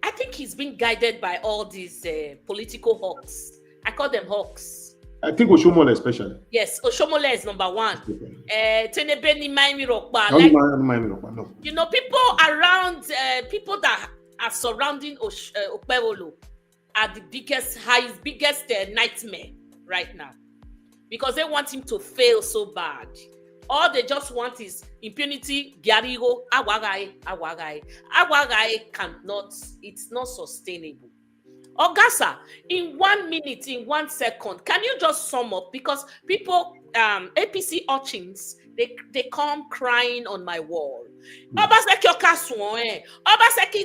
I think he's been guided by all these political hawks. I call them hawks. I think Oshomole especially. Yes, Oshomole is number one. People around, people that are surrounding Okpebholo are the biggest nightmare right now, because they want him to fail so bad. All they just want is impunity. Gyarigo, awagai. Cannot. It's not sustainable. Ogasa, in 1 minute, in 1 second, can you just sum up? Because people, APC urchins, they come crying on my wall. Obaseki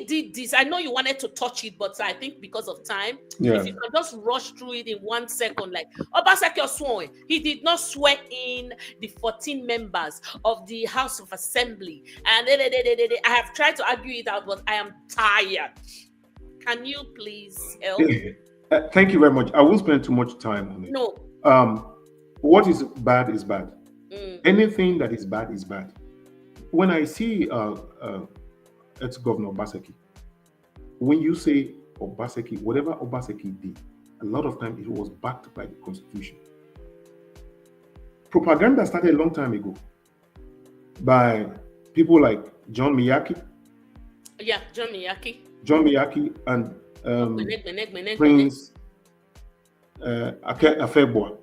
did this. I know you wanted to touch it, but I think because of time, if you can just rush through it in 1 second, like Obaseki sworn, he did not swear in the 14 members of the House of Assembly. And I have tried to argue it out, but I am tired. Can you please help? Thank you very much. I won't spend too much time on it. No. What is bad is bad. Anything that is bad is bad. When I see ex-governor Obaseki, when you say Obaseki, whatever Obaseki did, a lot of times it was backed by the Constitution. Propaganda started a long time ago by people like John Miyake. Yeah, John Miyake and Prince Afebwa.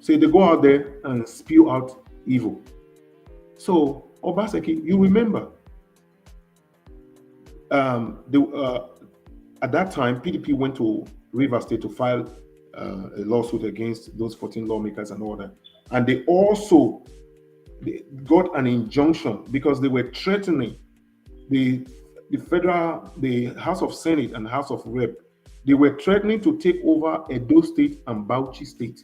So they go out there and spew out evil. So Obaseki, you remember, at that time, PDP went to Rivers State to file a lawsuit against those 14 lawmakers and all that. And they also got an injunction because they were threatening the House of Senate and House of Rep. They were threatening to take over Edo State and Bauchi State.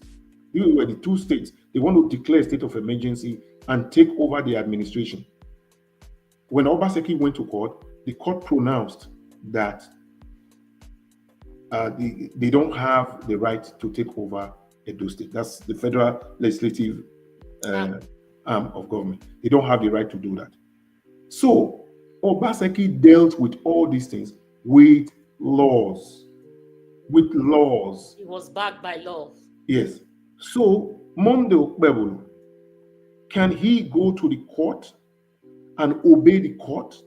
These were the two states. They want to declare a state of emergency and take over the administration. When Obaseki went to court, the court pronounced that they don't have the right to take over Edo State. That's the federal legislative arm of government. They don't have the right to do that. So Obaseki dealt with all these things with laws. With laws. It was backed by law. Yes. So Monday Okpebholo, can he go to the court and obey the court?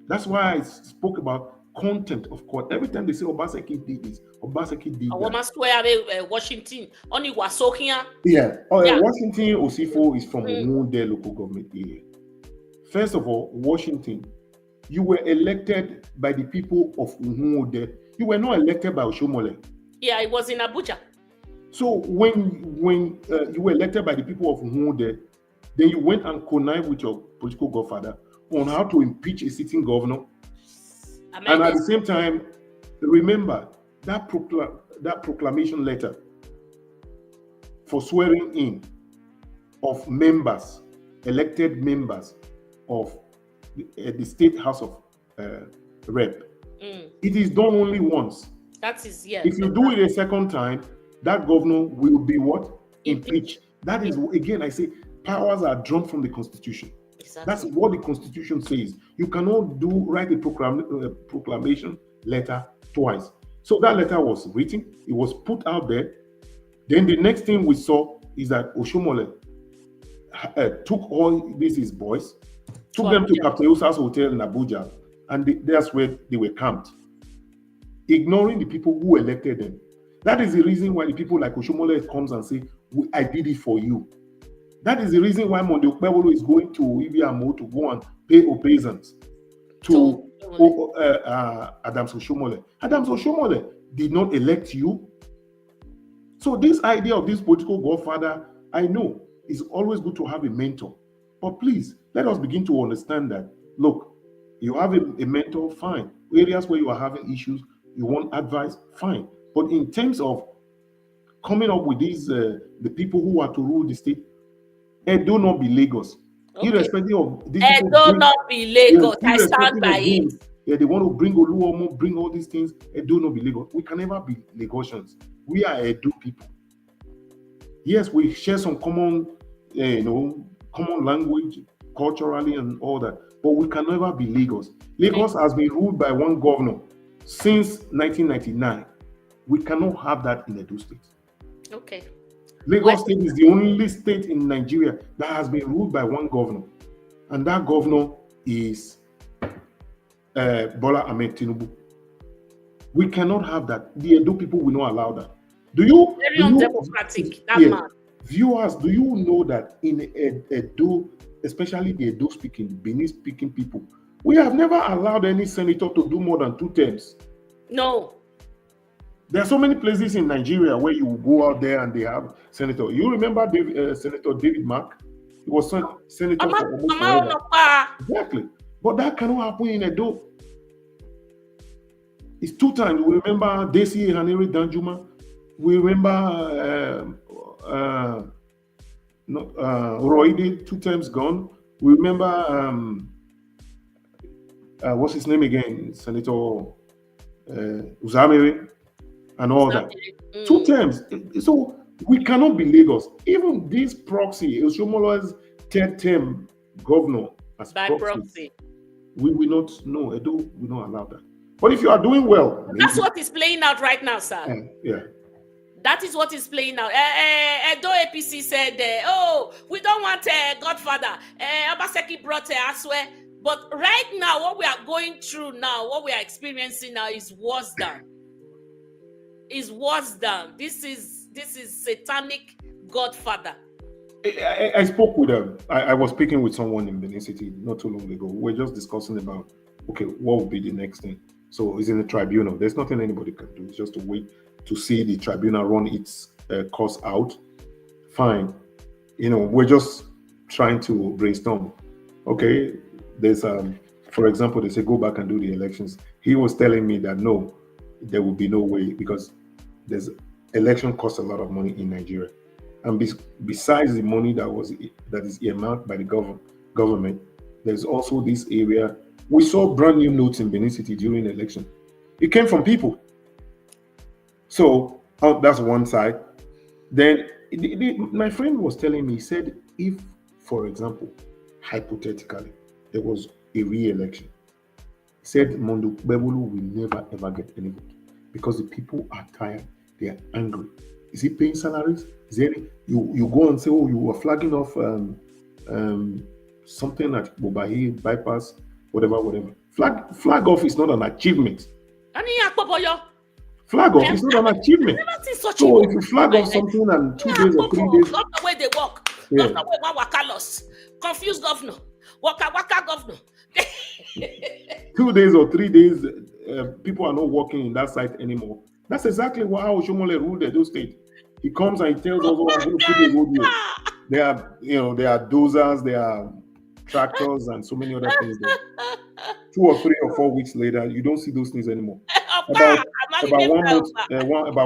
That's why I spoke about contempt of court. Every time they say Obaseki did this, Obaseki did that. Washington, only Wasokia. Yeah. Washington Osifo is from Omunde local government area. First of all, Washington, you were elected by the people of Umuode. You were not elected by Oshomole. Yeah, it was in Abuja. So when you were elected by the people of Nwode, then you went and connived with your political godfather on how to impeach a sitting governor. And at the same time, remember that proclamation letter for swearing in of members, elected members of the State House of Rep. It is done only once. That is, yes. If you do it a second time, that governor will be what? Impeached. That is, again, I say, powers are drawn from the Constitution. Exactly. That's what the Constitution says. You cannot write a proclamation letter twice. So that letter was written, it was put out there. Then the next thing we saw is that Oshomole took all his boys, took them to Captain Usa's hotel in Abuja, and that's where they were camped, ignoring the people who elected them. That is the reason why the people like Oshomole comes and say, I did it for you. That is the reason why Monday Okpebolo is going to Ibiamo to go and pay obeisance to Adams Oshomole. Adams Oshomole did not elect you. So this idea of this political godfather, I know, it's always good to have a mentor. But please, let us begin to understand that, look, you have a mentor, fine. Areas where you are having issues, you want advice, fine. But in terms of coming up with these, the people who are to rule the state, do not be Lagos. Okay. Irrespective of these people. Do not be Lagos. I stand by it. Yeah, they want to bring Oluomo, bring all these things. Do not be Lagos. We can never be Lagosians. We are Edo people. Yes, we share some common, common language, culturally and all that. But we can never be Lagos. Lagos has been ruled by one governor since 1999. We cannot have that in Edo State. Okay. Lagos State is the only state in Nigeria that has been ruled by one governor. And that governor is Bola Ahmed Tinubu. We cannot have that. The Edo people will not allow that. Very undemocratic, that man. Viewers, do you know that in Edo, especially the Edo speaking, Benin speaking people, we have never allowed any senator to do more than 2 terms? No. There are so many places in Nigeria where you go out there and they have senator. You remember Senator David Mark? He was senator for almost forever. Exactly. But that cannot happen in Edo. It's 2 times. We remember Desi Hanere Danjuma. We remember Roide, 2 times gone. We remember what's his name again? Senator Uzamere. And all that. 2 terms. So we cannot be Lagos. Even this proxy, Oshomolo's 3rd term governor as by proxy. We will not know. Edo will not allow that. But if you are doing well, that's what is playing out right now, sir. Yeah. That is what is playing out. Edo APC said, we don't want a godfather. Obaseki brought Aswe. But right now, what we are going through now, what we are experiencing now is worse than. This is satanic godfather. I spoke with them. I was speaking with someone in Benin City not too long ago. We were just discussing about, okay, what would be the next thing? So it's in the tribunal. There's nothing anybody can do. It's just to wait to see the tribunal run its course out. Fine. We're just trying to brainstorm. Okay, there's for example, they say go back and do the elections. He was telling me that no, there will be no way because there's election costs a lot of money in Nigeria, and besides the money that is earmarked by the government, there's also this area. We saw brand new notes in Benin City during the election. It came from people. So that's one side. Then my friend was telling me, he said, if, for example, hypothetically, there was a re-election, he said Monday Okpebolo will never ever get any vote because the people are tired, they are angry. Is he paying salaries? Is there you go and say, oh, you were flagging off something at Bobahi bypass, whatever. Flag off is not an achievement. Flag off is not an achievement. So if you flag off something and 2 days or 3 days, governor where they work, governor where one waka lost, confused governor, waka governor. 2 days or 3 days, people are not working in that site anymore. That's exactly how Oshomole ruled Edo State. He comes and he tells us, "Oh, I'm going to put a road here." There are, there are dozers, there are tractors, and so many other things there. 2 or 3 or 4 weeks later, you don't see those things anymore. About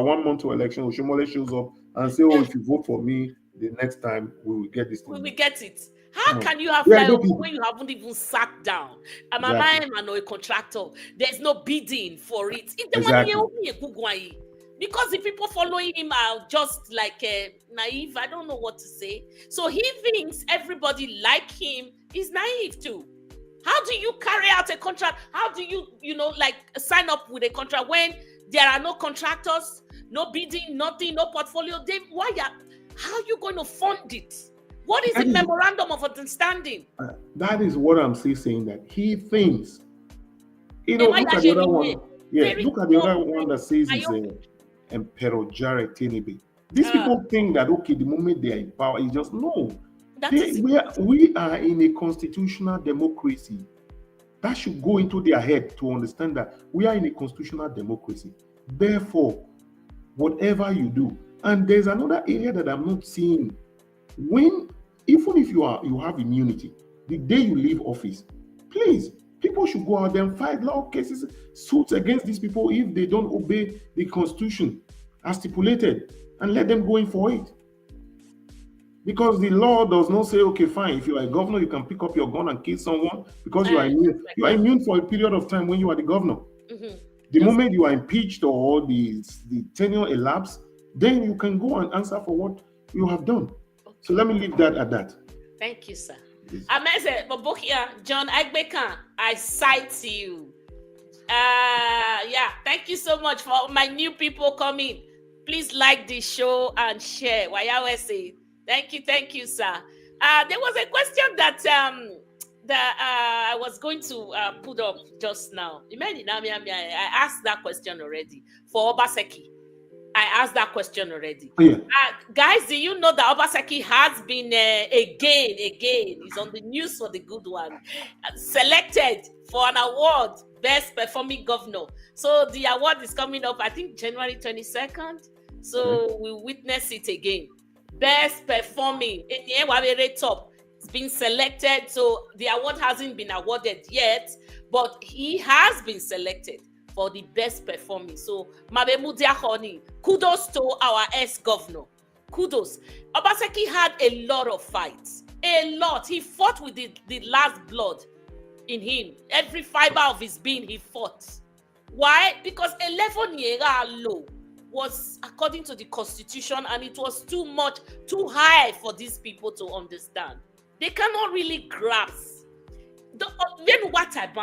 1 month to election, Oshomole shows up and say, "Oh, if you vote for me, the next time we will get this thing." We will get it. How can you have when you haven't even sat down? I'm a man and a contractor. There's no bidding for it. Exactly. Because the people following him are just like naive. I don't know what to say. So he thinks everybody like him is naive too. How do you carry out a contract? How do you, sign up with a contract when there are no contractors, no bidding, nothing, no portfolio? How are you going to fund it? What is the memorandum of understanding? That is what I'm still saying, that he thinks. Look at the other one. Yeah, look at the other one that says it's Emperor Jared Tinubu. These people think that, okay, the moment they are in power, it's just no. We are in a constitutional democracy. That should go into their head to understand that we are in a constitutional democracy. Therefore, whatever you do, and there's another area that I'm not seeing. Even if you have immunity, the day you leave office, please, people should go out there and fight law cases, suits against these people if they don't obey the Constitution as stipulated, and let them go in for it. Because the law does not say, okay, fine, if you are a governor, you can pick up your gun and kill someone because you are immune. You are immune for a period of time when you are the governor. Mm-hmm. The moment you are impeached or the tenure elapsed, then you can go and answer for what you have done. Okay. So let me leave that at that. Thank you, sir. Amazing. John Agbekan, I cite you. Thank you so much for my new people coming. Please like the show and share. Say thank you, sir. There was a question that I was going to put up just now. I asked that question already for Obaseki. I asked that question already. Oh, yeah. Guys, do you know that Obaseki has been again, he's on the news for the good one, selected for an award, Best Performing Governor. So the award is coming up, I think, January 22nd. So we'll witness it again. Best Performing, in the top, it's been selected. So the award hasn't been awarded yet, but he has been selected for the best performing. So, Mabemu Diakoni, kudos to our ex-governor. Kudos. Obaseki had a lot of fights. A lot. He fought with the last blood in him. Every fiber of his being, he fought. Why? Because 11 years low was according to the constitution, and it was too high for these people to understand. They cannot really grasp. Then what type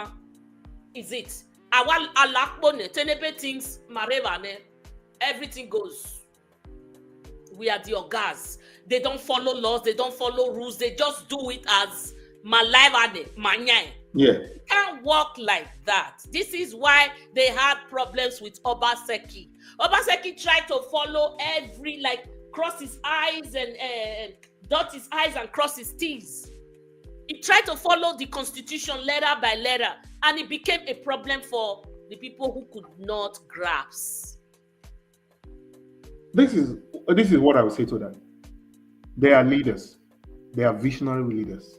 is it? Things everything goes. We are the orgas. They don't follow laws, they don't follow rules, they just do it as manya. Yeah. It can't work like that. This is why they had problems with Obaseki. Obaseki tried to follow every, cross his eyes and dot his eyes and cross his T's. He tried to follow the constitution letter by letter, and it became a problem for the people who could not grasp. This is what I would say to them. They are leaders. They are visionary leaders.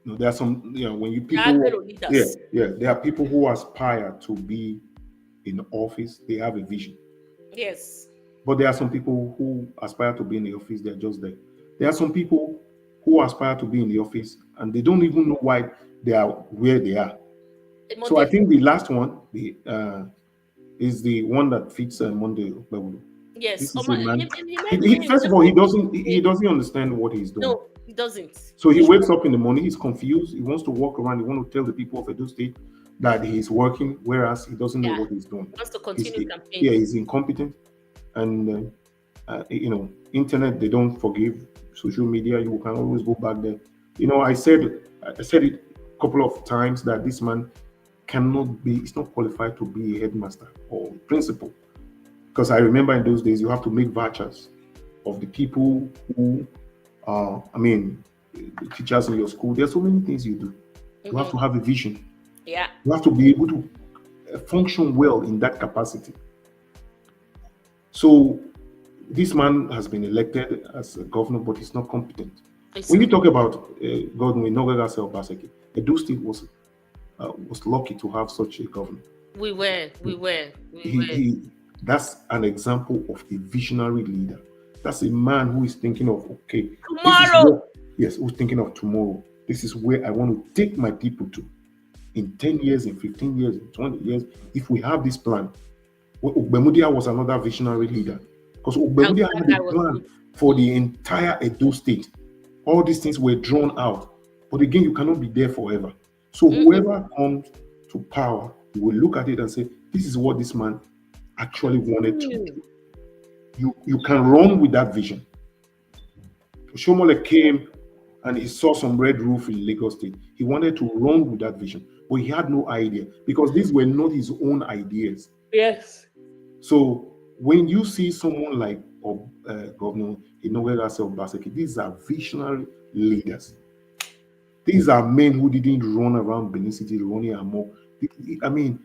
There are some, when you people, there are people who aspire to be in office. They have a vision. Yes. But there are some people who aspire to be in the office. They're just there. There are some people who aspire to be in the office and they don't even know why they are where they are. So I think the last one is the one that fits Monday. Yes. First of all, he doesn't understand what he's doing. No, he doesn't. So he wakes up in the morning, he's confused, he wants to walk around, he wants to tell the people of Edo State that he's working, whereas he doesn't know what he's doing. He wants to continue campaign. Yeah, he's incompetent. And internet, they don't forgive. Social media, you can always go back there. I said it a couple of times that this man he's not qualified to be a headmaster or principal. Because I remember in those days, you have to make vouchers of the people who the teachers in your school. There's so many things you do. Mm-hmm. You have to have a vision. Yeah. You have to be able to function well in that capacity. So this man has been elected as a governor, but he's not competent. It's When you talk about Godwin Nogagase Obaseki, Edo State was lucky to have such a governor. we were. That's an example of a visionary leader. That's a man who is thinking of, okay, Tomorrow. who's thinking of tomorrow. This is where I want to take my people to. In 10 years, in 15 years, in 20 years, if we have this plan. Ogbemudia was another visionary leader. Because Ogbemudia had a plan for the entire Edo State. All these things were drawn out. But again, you cannot be there forever. So whoever comes to power, you will look at it and say, this is what this man actually wanted to do. You can run with that vision. Shomole came and he saw some red roof in Lagos State. He wanted to run with that vision, but he had no idea because these were not his own ideas. Yes. So when you see someone like Governor Inogherase Obaseki, these are visionary leaders. These are men who didn't run around Benin City running amok. I mean,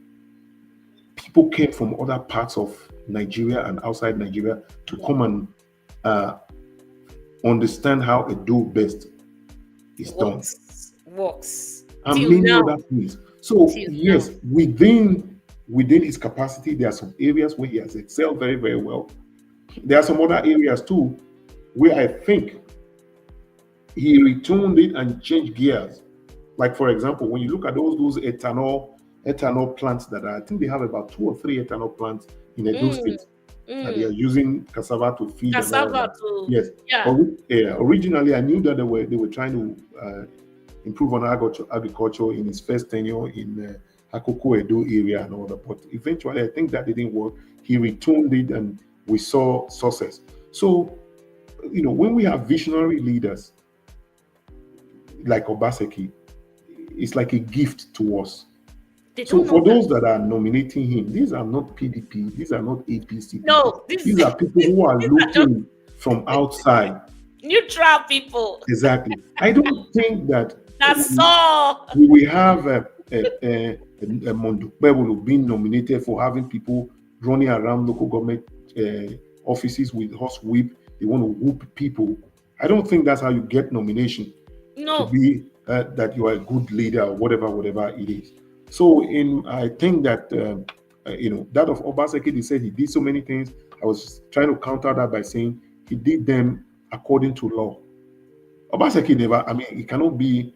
people came from other parts of Nigeria and outside Nigeria to come and understand how Edo best is done. Works. And many other things. So yes, within his capacity, there are some areas where he has excelled very, very well. There are some other areas too where I think he retuned it and changed gears. Like for example, when you look at those ethanol plants that I think they have about 2 or 3 ethanol plants in Edo State. And they are using cassava to feed. Yes. Yeah. Originally, I knew that they were trying to improve on agriculture in his first tenure in Akoko Edo area and all that. But eventually, I think that didn't work. He returned it, and we saw success. So, when we have visionary leaders like Obaseki, it's like a gift to us. So for those that are nominating him, these are not PDP, these are not APC. No, these are people who are looking from outside. Neutral people. Exactly. I don't think that we have a Mondukbebulu being nominated for having people running around local government offices with horse whip. They want to whoop people. I don't think that's how you get nomination. No. To be that you are a good leader or whatever it is. So I think that that of Obaseki, they said he did so many things. I was trying to counter that by saying he did them according to law. Obaseki never. I mean, it cannot be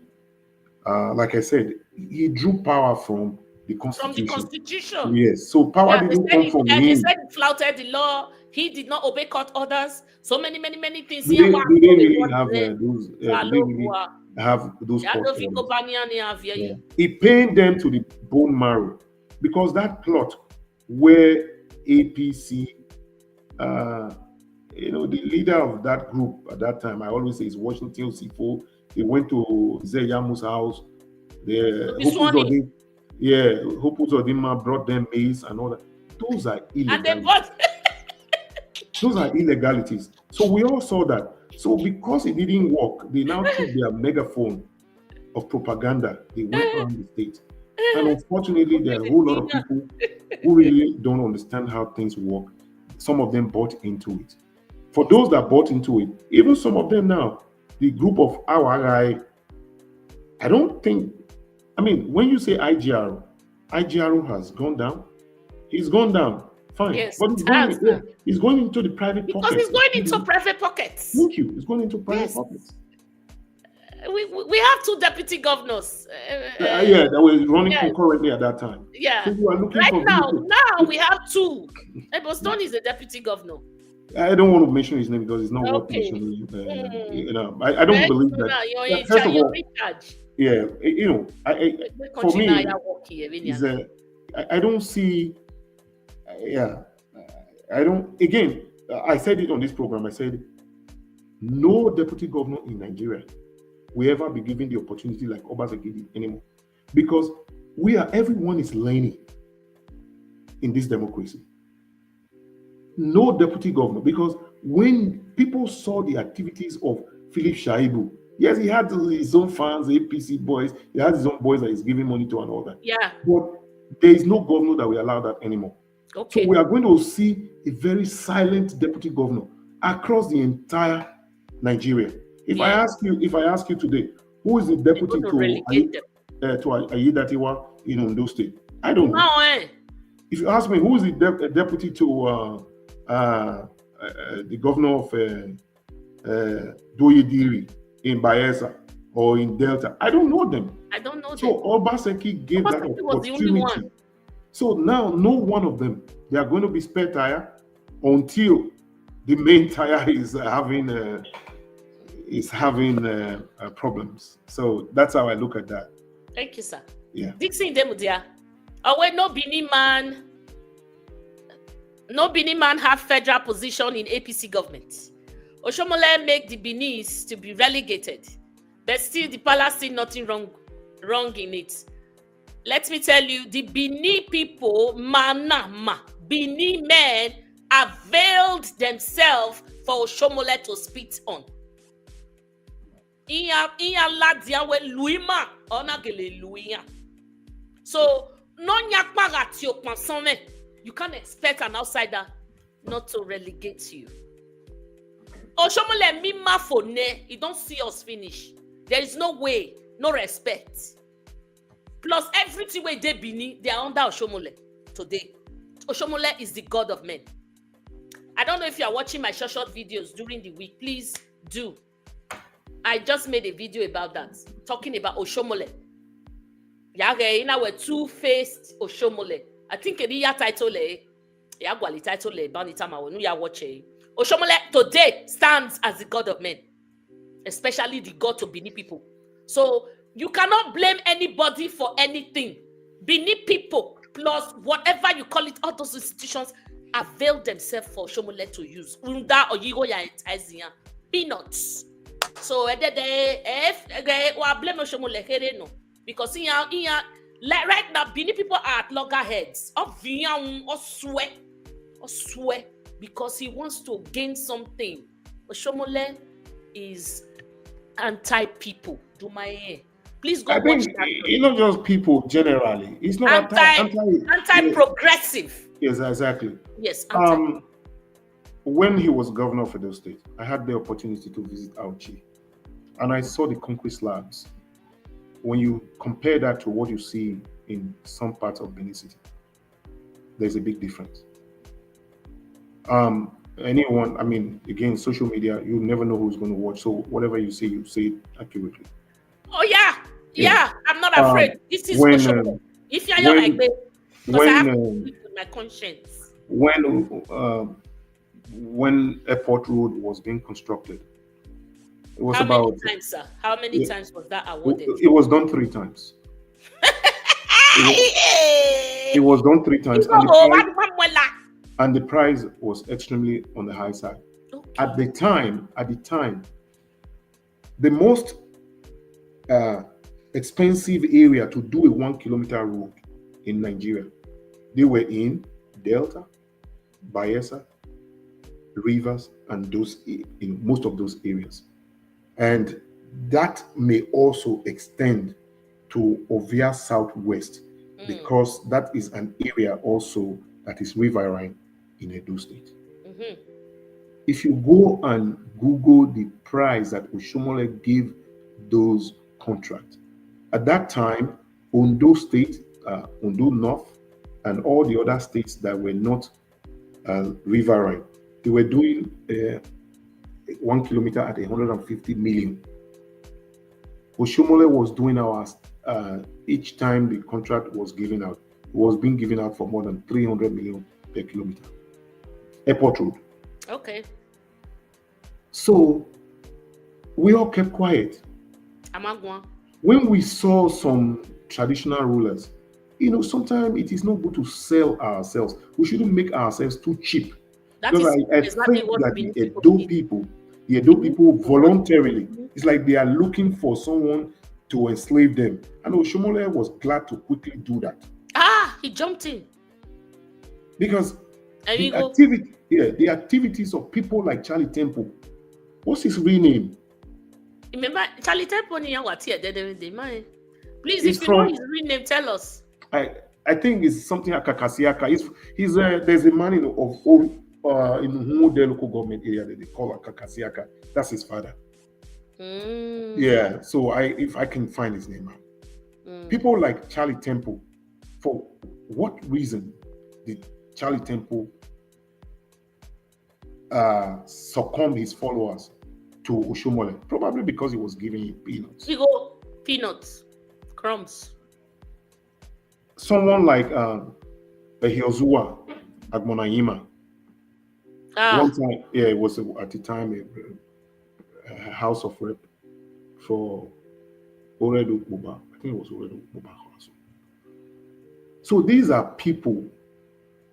like I said. He drew power from the Constitution. From the Constitution. Yes. So power didn't come from him. He said he flouted the law. He did not obey court orders. So many things. They didn't really have those. Have those. He pained them to the bone marrow because that plot where APC, the leader of that group at that time, I always say is Washington Sifo. He went to Zeyamu's house. Hopu Zodima brought them maize and all that. Those are illegalities. Those are illegalities. So we all saw that. So because it didn't work, they now took their megaphone of propaganda. They went around the state. And unfortunately, there are a whole lot of people who really don't understand how things work. Some of them bought into it. For those that bought into it, even some of them now, the group of Awarai, I don't think, when you say IGRO has gone down. He's gone down. Fine. Yes, but he's going into the private pockets. Because he's going into private pockets. Thank you. He's going into private pockets. We have 2 deputy governors. That were running concurrently at that time. Yeah. So you are looking right for now we have 2. Ebostone is a deputy governor. I don't want to mention his name because it's not worth mentioning. I don't believe that. You're first of all, in charge. Yeah, for me, I don't see. I don't. Again, I said it on this program. I said, no deputy governor in Nigeria will ever be given the opportunity like Obaseki anymore, because everyone is learning in this democracy. No deputy governor, because when people saw the activities of Philip Shaibu, yes, he had his own fans, APC boys, he had his own boys that he's giving money to and all that. Yeah. But there is no governor that will allow that anymore. Okay. So we are going to see a very silent deputy governor. across the entire Nigeria. If I ask you today, who is the deputy to Ayedatiwa in Ondo State? I don't know. If you ask me, who is the deputy to the governor of Doyediri in Bayelsa or in Delta, I don't know them. So Obaseki gave that opportunity. So now, no one of them, they are going to be spare tire until the main tire is having problems. So that's how I look at that. Thank you, sir. Yeah. Dixon Demudia. When no Bini man have federal position in APC government. Oshomole make the Benis to be relegated, but still the palace see nothing wrong in it. Let me tell you, the Bini people, Bini men availed themselves for Oshomole to spit on. So, you can't expect an outsider not to relegate you. Oshomole mima fone, you don't see us finish. There is no way, no respect. Plus everything where they Bini, they are under Oshomole today. Oshomole is the God of men. I don't know if you are watching my short videos during the week. Please do. I just made a video about that, talking about Oshomole. Yage, now we're two-faced Oshomole. I think the title title Banitama when we are watching. Oshomole today stands as the God of men, especially the God to Bini people. So you cannot blame anybody for anything. Bini people plus whatever you call it, all those institutions avail themselves for Oshomole to use. Unda or Yigo ya entazia peanuts. So blame Oshomole here no, because like right now, Bini people are at loggerheads. Or swear, because he wants to gain something. Oshomole is anti-people. Please go watch that. It's not just people generally. It's not anti-progressive. Yes, exactly. Yes. When he was governor of Edo State, I had the opportunity to visit Auchi, and I saw the concrete slabs. When you compare that to what you see in some parts of Benin City, there's a big difference. Again, social media, you never know who's going to watch. So whatever you say it accurately. Oh yeah. I'm not afraid. This is Oshomole. If you're like that, because I have to live with my conscience. When Airport Road was being constructed, it was How many times, sir? How many times was that awarded? It was done 3 times. It was done 3 times. And the price was extremely on the high side. Okay. At the time, the most expensive area to do a 1 kilometer road in Nigeria, they were in Delta, Bayelsa, Rivers, and in most of those areas. And that may also extend to Ovia Southwest, because that is an area also that is riverine in Edo State. Mm-hmm. If you go and Google the price that Oshomole gave those contracts, at that time, Ondo State, Ondo North, and all the other states that were not riverine, they were doing 1 kilometer at 150 million. Oshomole was doing ours each time the contract was given out. It was being given out for more than 300 million per kilometer. Airport Road. Okay. So we all kept quiet. When we saw some traditional rulers, sometimes it is not good to sell ourselves. We shouldn't make ourselves too cheap. I think that the Edo people voluntarily, it's like they are looking for someone to enslave them. And Oshomole was glad to quickly do that. He jumped in. Because the activities of people like Charlie Temple, what's his real name? Remember, Charlie Temple, please, if you know his real name, tell us. I think it's something like Kakasiaka. There's a man of in Umude local government area that they call Kakasiaka. That's his father. Yeah, so if I can find his name out. People like Charlie Temple, for what reason did Charlie Temple succumb his followers to Oshomole? Probably because he was giving him peanuts. We go peanuts, crumbs. Someone like Ehiozua Agmonayima. One time, yeah, it was at the time a House of Rep for Oredo Buba. I think it was Oredo Buba. So these are people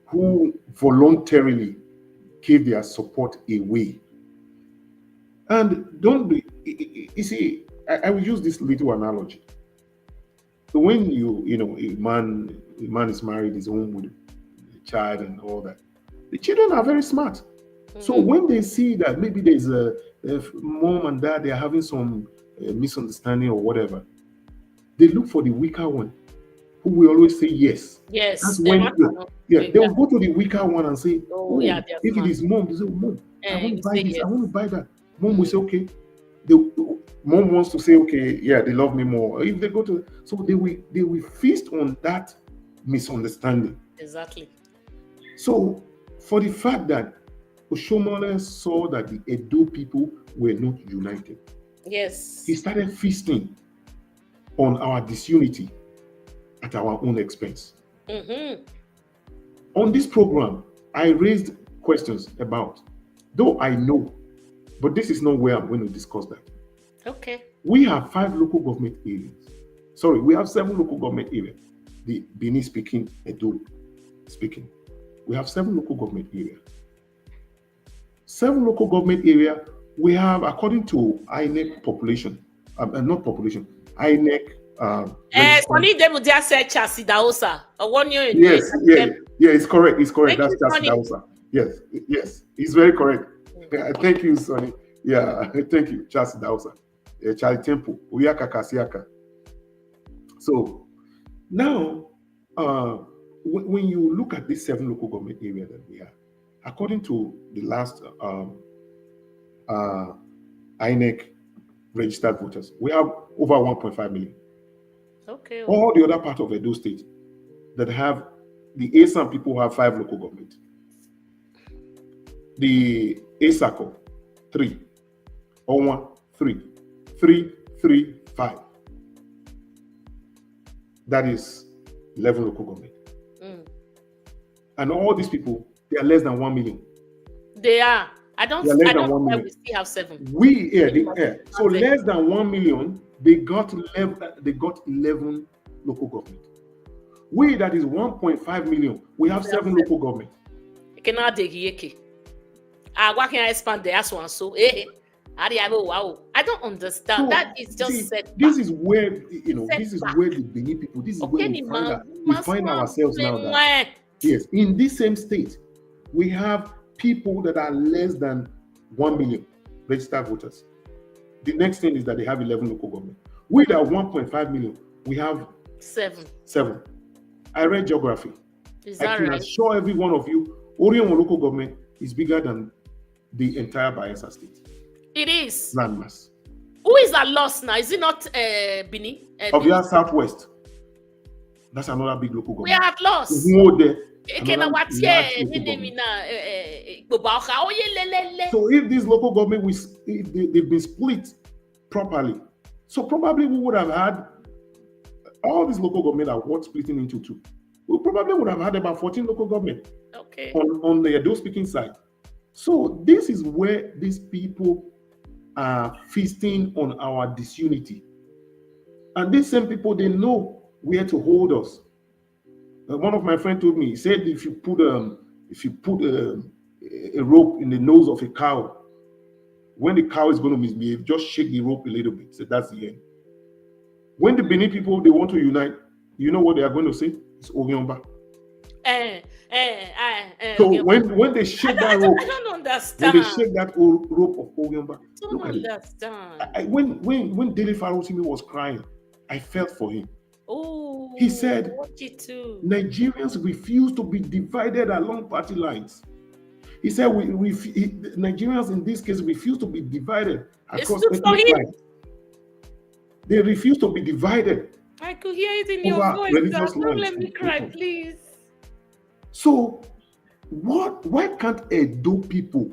who voluntarily gave their support away. And don't be, you see, I will use this little analogy. So when a man is married, is home with a child and all that, the children are very smart. So when they see that maybe there's a mom and dad, they are having some misunderstanding or whatever, they look for the weaker one, who will always say yes. Yes. That's when they will go to the weaker one and say, if it is mom, they say, Mom, I want to buy this, yes. I want to buy that. Mom will say, okay. Mom wants to say, okay, yeah, they love me more. If they go to, so they will feast on that misunderstanding. Exactly. So for the fact that Oshomole saw that the Edo people were not united, yes, he started feasting on our disunity at our own expense. On this program, I raised questions about, though I know, but this is not where I'm going to discuss that. Okay. We have 5 local government areas. Sorry, we have 7 local government areas. The Bini speaking, Edo speaking. We have 7 local government areas. 7 local government area, we have, according to INEC population, not population, INEC. Yes, it's correct. It's correct. That's Chasidaosa. Yes, it's very correct. Thank you, Sonny. Yeah, thank you, Chasidaosa. Charlie Temple, Uyaka Kasiaka. So now, when you look at these 7 local government areas that we have, according to the last INEC registered voters, we have over 1.5 million. Okay. All the other part of Edo State that have the ASAM people have 5 local government. The ASACO 3, Onwa 3, 3, 3, 5. That is 11 local government. And all these people, they are less than 1 million. They are. I don't know why we still have 7. So less than 1 million, they got 11 local government. We, that is 1.5 million, we have 7 local government. Why can I expand the as one? So I don't understand. So, that is just this is where this is where the Benin people, this is where we find ourselves now. That yes, in this same state, we have people that are less than 1 million registered voters. The next thing is that they have 11 local government. We that 1.5 million, we have 7. I read geography. I can assure every one of you, Orion local government is bigger than the entire Bayelsa state. It is. Landmass. Who is at loss now? Is it not Bini? Of Southwest. That's another big local government. We are at loss. So if this local government, they've been split properly, so probably we would have had all these local government are what splitting into 2. We probably would have had about 14 local government. Okay. On the Edo speaking side. So this is where these people are feasting on our disunity. And these same people, they know where to hold us. One of my friends told me, he said, if you put a rope in the nose of a cow, when the cow is going to misbehave, just shake the rope a little bit. So that's the end. When the Benin people, they want to unite, you know what they are going to say? It's Ogiomba. So when they shake that rope, I don't understand. When they shake that rope of Ogiomba, look at it. When Dele Farotimi was crying, I felt for him. Oh, he said, Nigerians refuse to be divided along party lines. He said Nigerians in this case refuse to be divided across good for ethnic him. lines. They refuse to be divided. I could hear it in your Over voice. religious Don't lines let me and cry, people. please. So, why can't Edo people,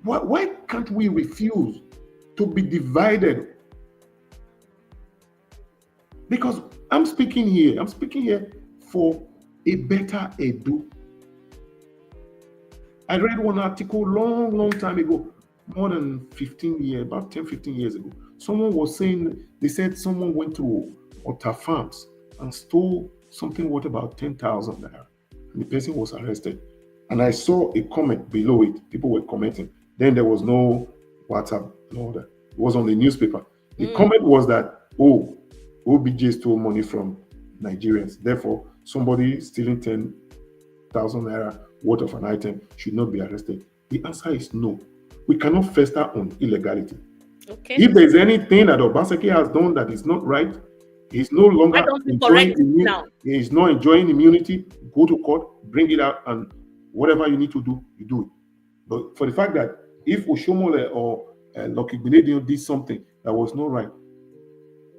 why can't we refuse to be divided? Because I'm speaking here for a better Edo. I read one article long time ago, more than 15 years, about 10, 15 years ago. Someone was saying, they said someone went to Otta Farms and stole something worth about 10,000 naira. And the person was arrested. And I saw a comment below it. People were commenting. Then there was no WhatsApp and all that. It was on the newspaper. The comment was that, oh, OBJ stole money from Nigerians. Therefore, somebody stealing 10,000 naira worth of an item should not be arrested. The answer is no. We cannot fester on illegality. Okay. If there's anything that Obaseki has done that is not right, he's no longer he's not enjoying immunity. Go to court, bring it out, and whatever you need to do, you do it. But for the fact that if Oshomole or Lucky Benedict did something that was not right,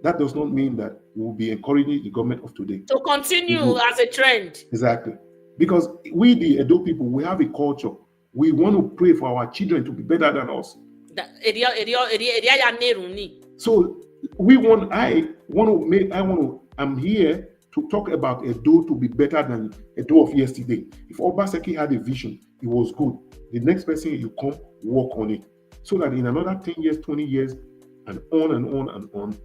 that does not mean that we'll be encouraging the government of today to continue as a trend. Exactly. Because we, the Edo people, we have a culture. We want to pray for our children to be better than us. So I'm here to talk about Edo to be better than Edo of yesterday. If Obaseki had a vision, it was good. The next person you come, work on it. So that in another 10 years, 20 years, and on and on and on,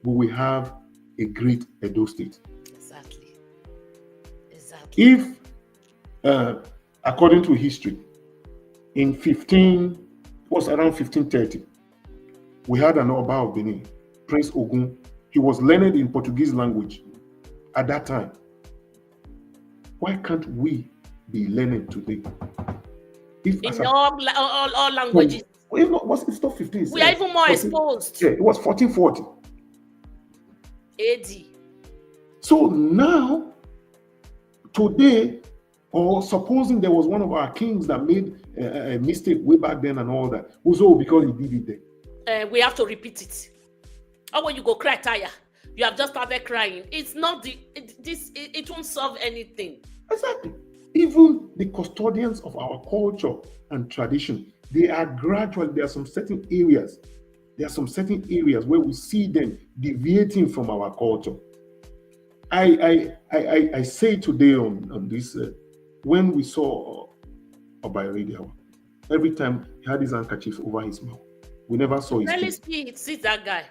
we will have a great Edo state. Exactly. If, according to history, in around 1530, we had an Oba of Benin, Prince Ogun. He was learned in Portuguese language at that time. Why can't we be learned today? In all languages. It's not 15. We are even more 14, exposed. Yeah, it was 1440. AD. So now, today, or supposing there was one of our kings that made a mistake way back then and all that, was all because he did it then. We have to repeat it. Or when you go cry tire, you have just started crying. It's not it won't solve anything. Exactly. Even the custodians of our culture and tradition, there are some certain areas where we see them deviating from our culture. I say today on this, when we saw Oba Radio, every time he had his handkerchief over his mouth, we never saw his teeth. See that guy.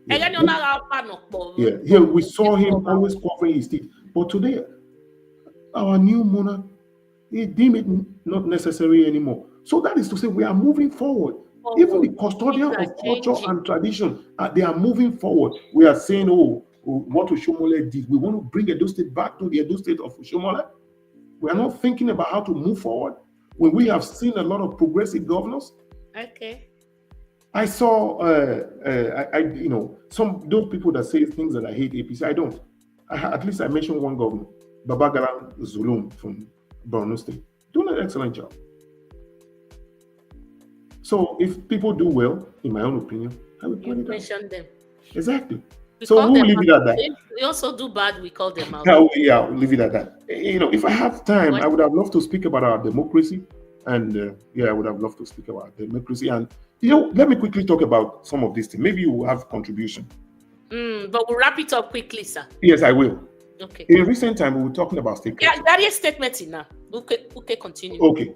Yeah, we saw him always covering his teeth. But today, our new monarch, he deemed it not necessary anymore. So that is to say, we are moving forward. Even the custodian of culture and tradition, they are moving forward. We are saying, what Oshomole did. We want to bring Edo State back to the Edo State of Oshomole. We are not thinking about how to move forward when we have seen a lot of progressive governors. Okay. I saw, those people that say things that I hate APC. I don't. At least I mentioned one governor, Babagalan Zulum from Borno State, doing an excellent job. So if people do well, in my own opinion, I will point it out. Mention them. Exactly. So we'll leave it at that. If we also do bad, we call them out. Yeah, we'll leave it at that. If I have time, I would have loved to speak about our democracy. And I would have loved to speak about democracy. And, let me quickly talk about some of these things. Maybe you will have contribution. But we'll wrap it up quickly, sir. Yes, I will. Okay. In recent time, we were talking about state. Yeah, that is statement in now. Okay, continue. Okay.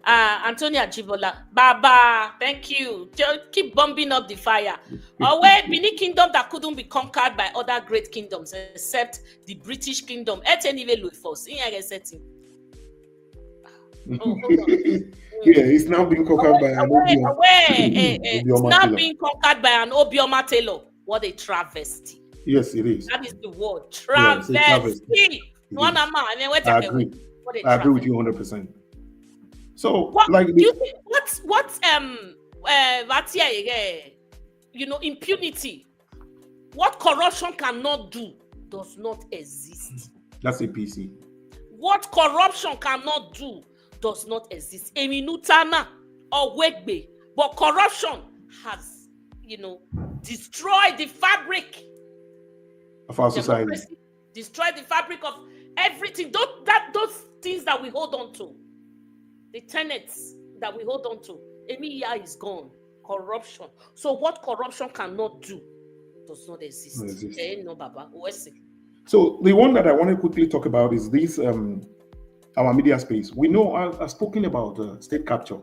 Antonia Jibola, Baba, thank you. Just keep bombing up the fire. Where Benin Kingdom that couldn't be conquered by other great kingdoms except the British Kingdom. It's now being conquered by an Obioma. It's now being conquered by an Obioma Taylor. What a travesty. Yes, it is. That is the word. Travesty. I agree with you 100%. So, impunity. What corruption cannot do does not exist. That's a PC. What corruption cannot do does not exist. Eminutana or Wegbe. But corruption has, destroyed the fabric of our society. Democracy, destroyed the fabric of everything. Those things that we hold on to, the tenets that we hold on to, Emiya is gone. Corruption. So what corruption cannot do does not exist. No, Baba. So the one that I want to quickly talk about is this our media space. We know I've spoken about state capture.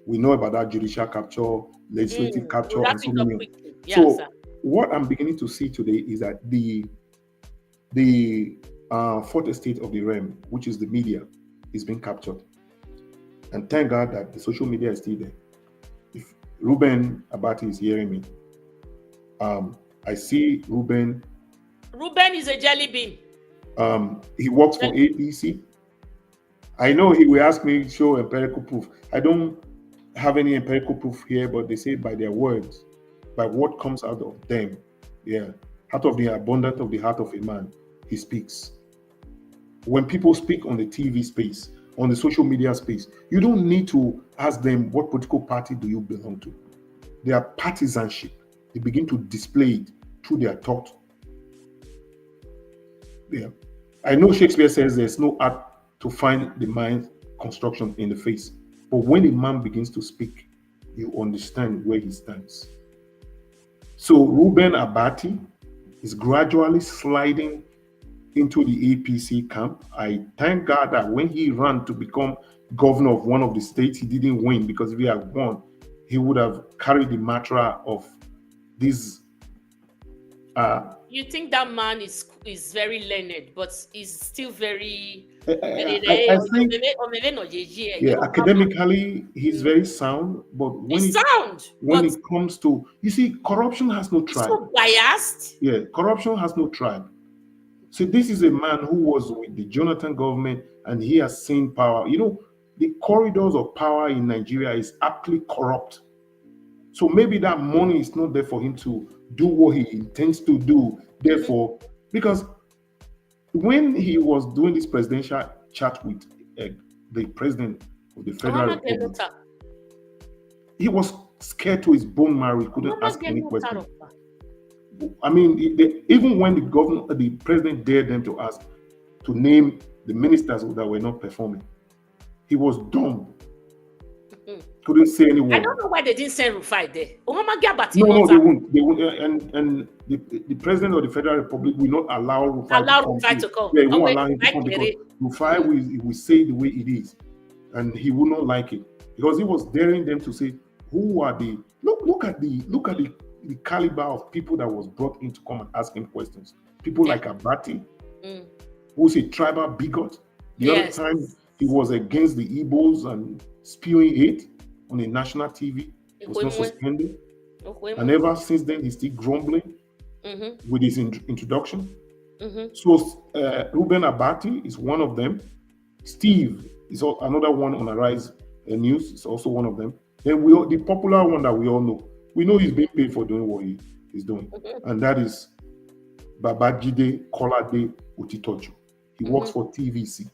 We know about that judicial capture, legislative capture, and so many. So what I'm beginning to see today is that the fourth estate of the realm, which is the media, is being captured. And thank God that the social media is still there. If Ruben Abati is hearing me, I see Ruben. Ruben is a jelly bean. He works for APC. I know he will ask me show empirical proof. I don't have any empirical proof here, but they say by their words, by what comes out of them, out of the abundance of the heart of a man, he speaks. When people speak on the TV space, on the social media space, you don't need to ask them what political party do you belong to. Their partisanship, they begin to display it through their thought. Yeah, I know Shakespeare says there's no art to find the mind construction in the face, but when a man begins to speak, you understand where he stands. So Ruben Abati is gradually sliding into the APC camp. I thank God that when he ran to become governor of one of the states, he didn't win, because if he had won, he would have carried the mantra of this. You think that man is very learned, but is still very. I think, academically, he's very sound, but when it comes to, you see, corruption has no tribe. So biased. Yeah, corruption has no tribe. So this is a man who was with the Jonathan government, and he has seen power. The corridors of power in Nigeria is aptly corrupt. So maybe that money is not there for him to do what he intends to do. Therefore, because when he was doing this presidential chat with the president of the Federal Republic, he was scared to his bone marrow. He couldn't ask any question. I mean, even when the president dared them to ask to name the ministers that were not performing, he was dumb. Couldn't say any word. I don't know why they didn't send Rufai there. No, they won't. And the president of the Federal Republic will not allow Rufai to come. Yeah, he won't allow him to come, because Rufai will say the way it is, and he will not like it, because he was daring them to say, "Who are the look at the caliber of people that was brought in to come and ask him questions. People like Abati, who's a tribal bigot. The other time he was against the Igbos and spewing hate on a national TV, was not suspended. And ever since then, he's still grumbling with his introduction. So Ruben Abati is one of them. Steve is another one on Arise News, is also one of them. Then the popular one that we all know. We know he's being paid for doing what he's doing. And that is Babajide Kolade Utitoju. He works for TVC.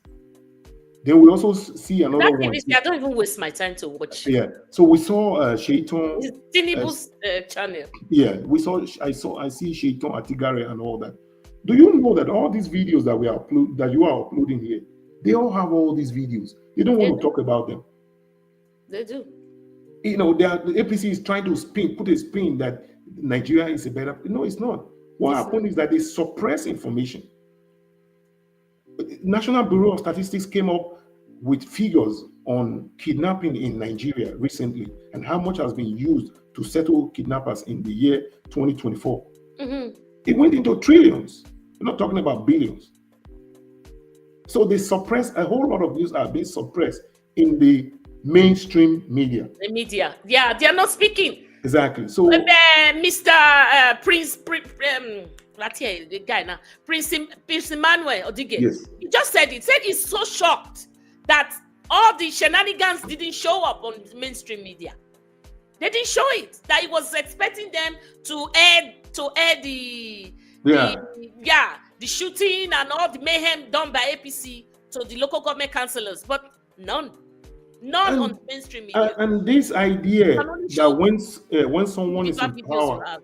Then we also see another one. I don't even waste my time to watch. Yeah. So we saw Shaiton. It's Tinubu's channel. Yeah. I see Shaiton Atigare and all that. Do you know that all these videos that you are uploading here, they all have all these videos. They don't want to talk about them. They do. The APC is trying to put a spin that Nigeria is a better. No, it's not. What happened is that they suppress information. National Bureau of Statistics came up with figures on kidnapping in Nigeria recently, and how much has been used to settle kidnappers in the year 2024. It went into trillions. We're not talking about billions. So they suppress, a whole lot of news are being suppressed in the mainstream media. The media. Yeah, they are not speaking. Exactly. So Mr. Prince the guy now, Prince Emmanuel Odige. Yes. He just said it. Said he's so shocked that all the shenanigans didn't show up on mainstream media. They didn't show it. That he was expecting them to air the shooting and all the mayhem done by APC to the local government councillors, but none. Not And- on the mainstream media. And this idea can only that show when someone is Fever in videos you power, have.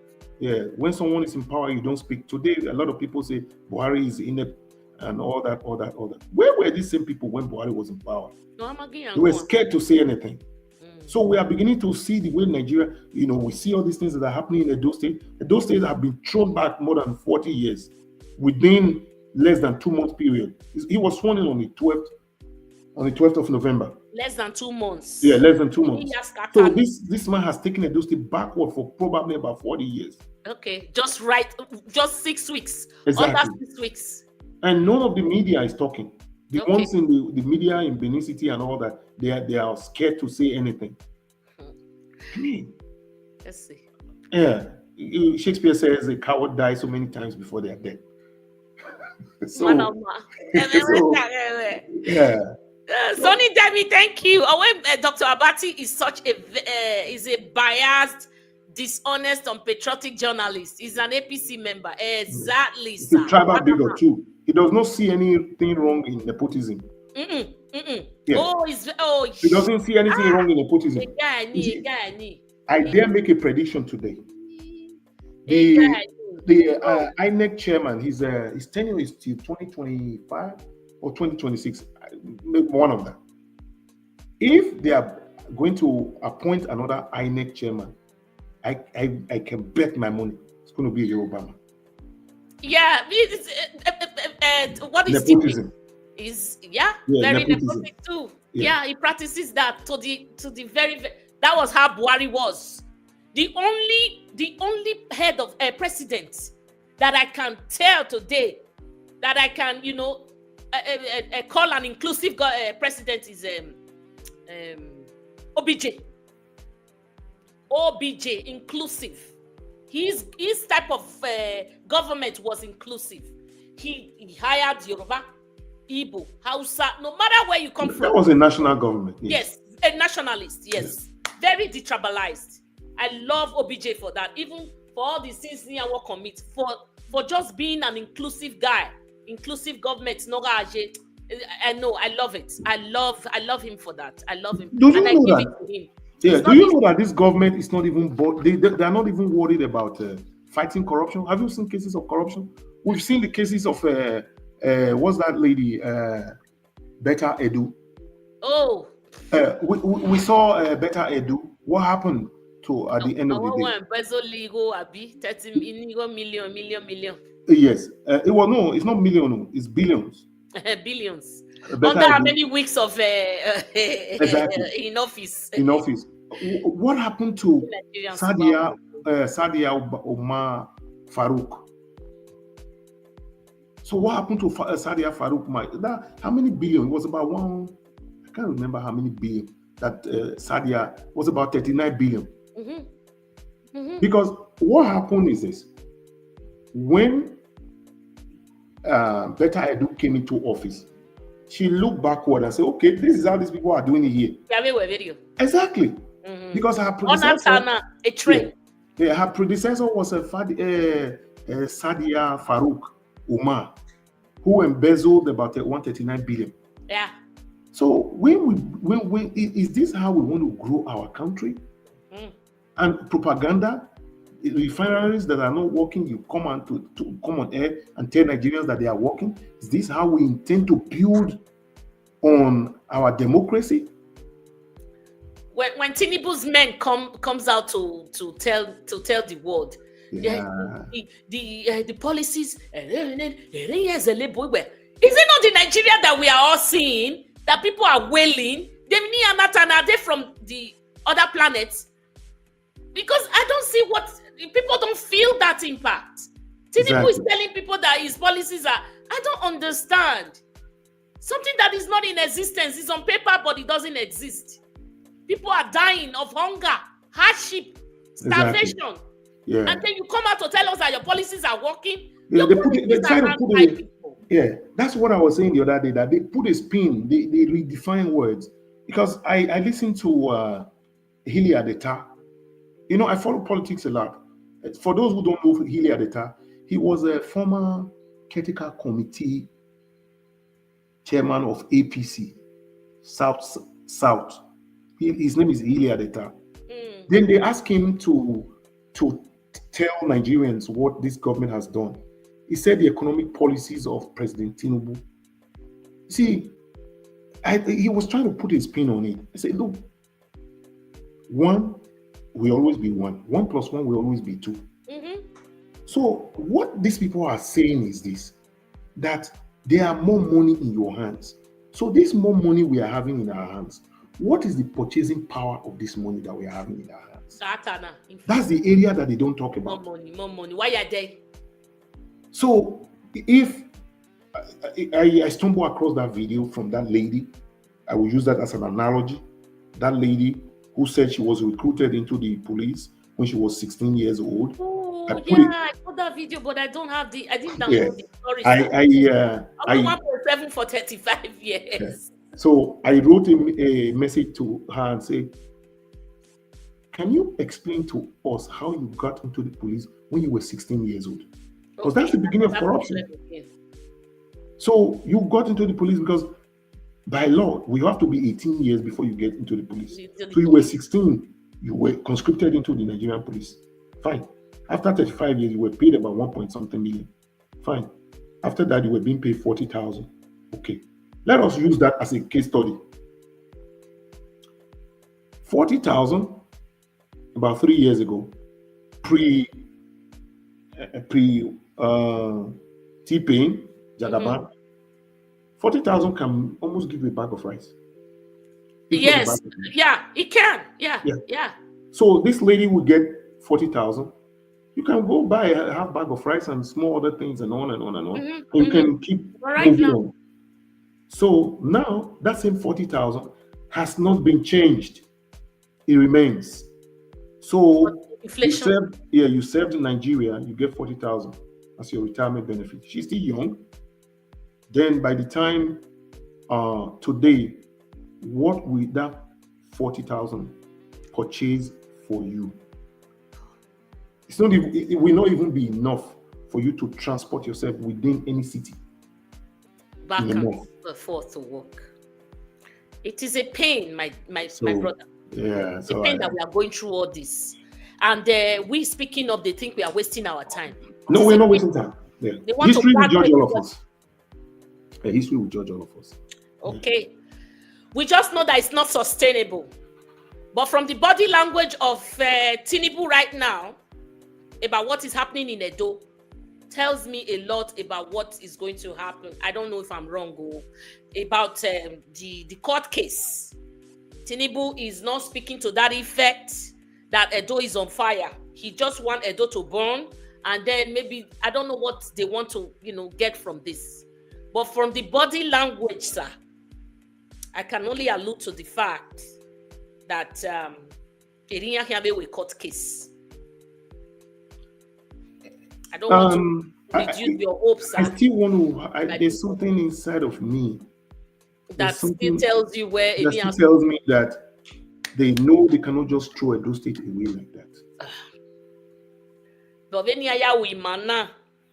when someone is in power, you don't speak. Today, a lot of people say Buhari is inept and all that. Where were these same people when Buhari was in power? No, I'm again. They were scared to say anything. Mm. So we are beginning to see the way Nigeria, we see all these things that are happening in Edo State. Edo State have been thrown back more than 40 years within less than 2 month period. He was sworn in on the 12th of November. Less than 2 months. Yeah, less than 2 months. He has So scattered. this man has taken Edo State backward for probably about 40 years. Okay, just 6 weeks. Exactly. Under 6 weeks. And none of the media is talking. The Okay. ones in the media in Benin City and all that, they are scared to say anything. I mean, Let's see. yeah. Shakespeare says a coward dies so many times before they are dead. So, Man, oh, man. so, yeah. Sonny Demi, thank you. Dr. Abati is such a biased, dishonest, unpatriotic journalist. He's an APC member. Exactly, He's sir. a tribal bigot too. He does not see anything wrong in nepotism. Yeah. He doesn't see anything wrong in nepotism. I dare make a prediction today. The INEC chairman, his tenure is till 2025 or 2026. Maybe one of them. If they are going to appoint another INEC chairman, I can bet my money it's going to be a Yoruba man. Yeah, what is Nepotism. is very nepotic too. Yeah, he practices that to the very that was how Buhari was. The only head of a president that I can tell today that I can call an inclusive president is OBJ. OBJ, inclusive. His type of government was inclusive. He hired Yoruba, Igbo, Hausa, no matter where you come from. That was a national government. Yes, a nationalist. Yes, very detribalized. I love OBJ for that. Even for all the sins he and work commit for just being an inclusive guy, inclusive government. I know. I love it. I love him for that. I love him. Do you and I know give that? it to him. Yeah. Do you know that this government is not even they are not even worried about fighting corruption? Have you seen cases of corruption? We've seen the cases of what's that lady Betta Edu? Oh. We saw Betta Edu. What happened to at the end of the day? Million. Yes. It's not million. No, it's billions. Billions. Under how many weeks of exactly. in office? In office. What happened to Sadia Omar Farouk? So what happened to Sadia Farouk? How many billion? It was about one. I can't remember how many billion. That Sadia was about 39 billion. Because what happened is this: when Betta Edu came into office, she looked backward and said, "Okay, this is how these people are doing it here." Exactly. Because her predecessor, a trend. Yeah, her predecessor was Sadia Farouk Umar, who embezzled about 139 billion. Yeah. So when is this how we want to grow our country? And propaganda, refineries that are not working, you come on to come on air and tell Nigerians that they are working. Is this how we intend to build on our democracy? When Tinubu's men comes out to tell the world, the policies, is it not the Nigeria that we are all seeing? That people are wailing, are they from the other planets? Because I don't see what people don't feel that impact. Tinubu is telling people that his policies are. I don't understand. Something that is not in existence is on paper, but it doesn't exist. People are dying of hunger, hardship, starvation. Exactly. Yeah. And then you come out to tell us that your policies are working. Yeah, that's what I was saying the other day, that they put a spin, they redefine words. Because I listened to Hilly Adeta. I follow politics a lot. For those who don't know Hilly Adeta, he was a former caretaker committee chairman of APC, South His name is Ili Adeta. Mm. Then they asked him to tell Nigerians what this government has done. He said the economic policies of President Tinubu. See, he was trying to put his spin on it. I said, look, one will always be one. 1 plus 1 will always be 2. Mm-hmm. So what these people are saying is this, that there are more money in your hands. So this more money we are having in our hands, what is the purchasing power of this money that we are having in our hands? That's the area that they don't talk about. More money. Why are they? So if I stumble across that video from that lady, I will use that as an analogy. That lady who said she was recruited into the police when she was 16 years old. Oh, I saw that video, but I didn't download the story. I 1.7 for 35 years. Yeah. So I wrote a message to her and said, can you explain to us how you got into the police when you were 16 years old? Because that's the beginning of corruption. So you got into the police because by law, we have to be 18 years before you get into the police. So you were 16, you were conscripted into the Nigerian police. Fine. After 35 years, you were paid about 1.something million. Fine. After that, you were being paid 40,000. Okay. Let us use that as a case study. 40,000 about 3 years ago, pre T-Pain, Jagaban, 40,000 can almost give you a bag of rice. Yes, it can. Yeah. So this lady will get 40,000. You can go buy a half bag of rice and small other things and on and on and on. And you can keep moving on. So now that same 40,000 has not been changed. It remains. So inflation. You served in Nigeria, you get 40,000 as your retirement benefit. She's still young. Then by the time today, what will that 40,000 purchase for you? It's not even, it will not even be enough for you to transport yourself within any city. Back and forth to work. It is a pain, my brother. Yeah, it's a pain that we are going through all this. And we speaking of, they think we are wasting our time. No, we're not wasting time. Yeah. History will judge all of us. History will judge all of us. Okay. We just know that it's not sustainable. But from the body language of Tinubu right now, about what is happening in Edo, tells me a lot about what is going to happen. I don't know if I'm wrong about the court case. Tinubu is not speaking to that effect that Edo is on fire. He just wants Edo to burn, and then maybe I don't know what they want to get from this. But from the body language, sir, I can only allude to the fact that Erinya Hiabe will court case. I don't want to reduce your hopes. I still want to. There's something inside of me that still tells you where Erinya tells me that they know they cannot just throw Edo State away like that.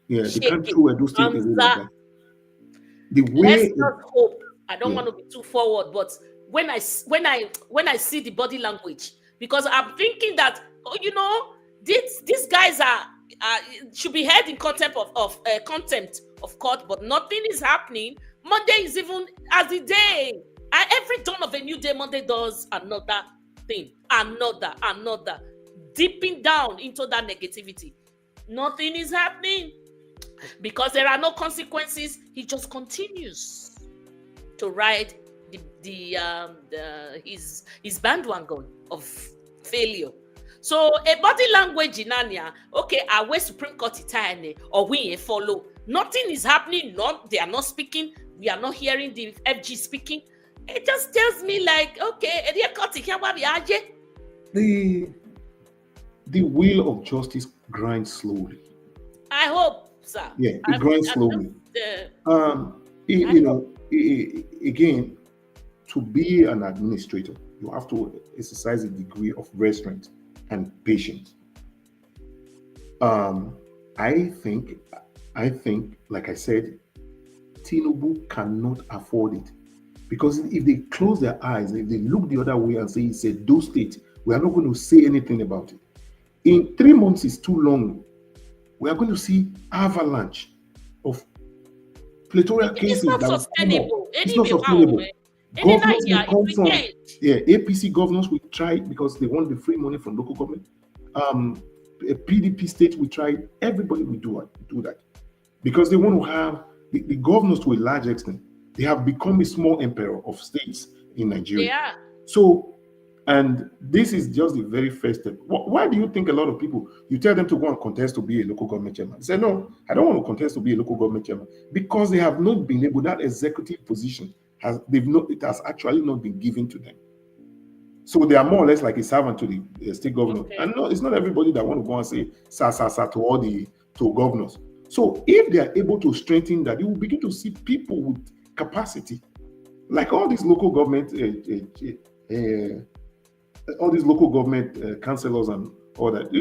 Yeah, they can't throw Edo State away like that. The way let's not hope. I don't want to be too forward, but when I see the body language, because I'm thinking that these guys should be held in contempt of court, but nothing is happening. Monday is even as the day. Every dawn of a new day, Monday does another thing, another, dipping down into that negativity. Nothing is happening because there are no consequences. He just continues to ride his bandwagon of failure. So a body language in Anya, okay, our way Supreme Court Italian or we follow. Nothing is happening. No, they are not speaking. We are not hearing the FG speaking. It just tells me like, okay, the wheel of justice grinds slowly. I hope, sir. Yeah, it grinds slowly. Again, to be an administrator, you have to exercise a degree of restraint and patience. I think, like I said, Tinubu cannot afford it Because if they close their eyes, if they look the other way and say it's a do state, we are not going to say anything about it. In 3 months is too long. We are going to see avalanche of plethora cases. It's not that will come up. sustainable. It's not sustainable. Governors will come from Yeah. APC governors will try because they want the free money from local government. A PDP state will try. Everybody will do that because they want to have the governors to a large extent. They have become a small emperor of states in Nigeria. Yeah. So, and this is just the very first step. Why do you think a lot of people, you tell them to go and contest to be a local government chairman? They say, no, I don't want to contest to be a local government chairman because they have not been able, that executive position it has actually not been given to them. So they are more or less like a servant to the state governor. Okay. And no, it's not everybody that want to go and say sa to all to governors. So if they are able to strengthen that, you will begin to see people with capacity, like all these local government, councillors and all that.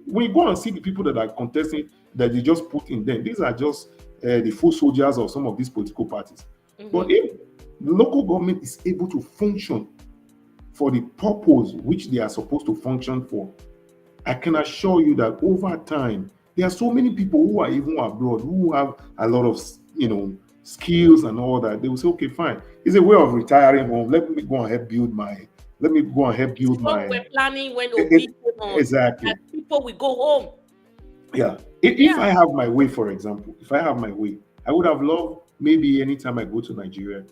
When you go and see the people that are contesting, that they just put in them, these are just the full soldiers of some of these political parties. Mm-hmm. But if the local government is able to function for the purpose which they are supposed to function for, I can assure you that over time, there are so many people who are even abroad who have a lot of, skills and all that. They will say, okay, fine. It's a way of retiring home. Let me go and help build my. We're planning when Obi came on. Exactly. And people will go home. Yeah. If I have my way, for example, I would have loved maybe anytime I go to Nigeria,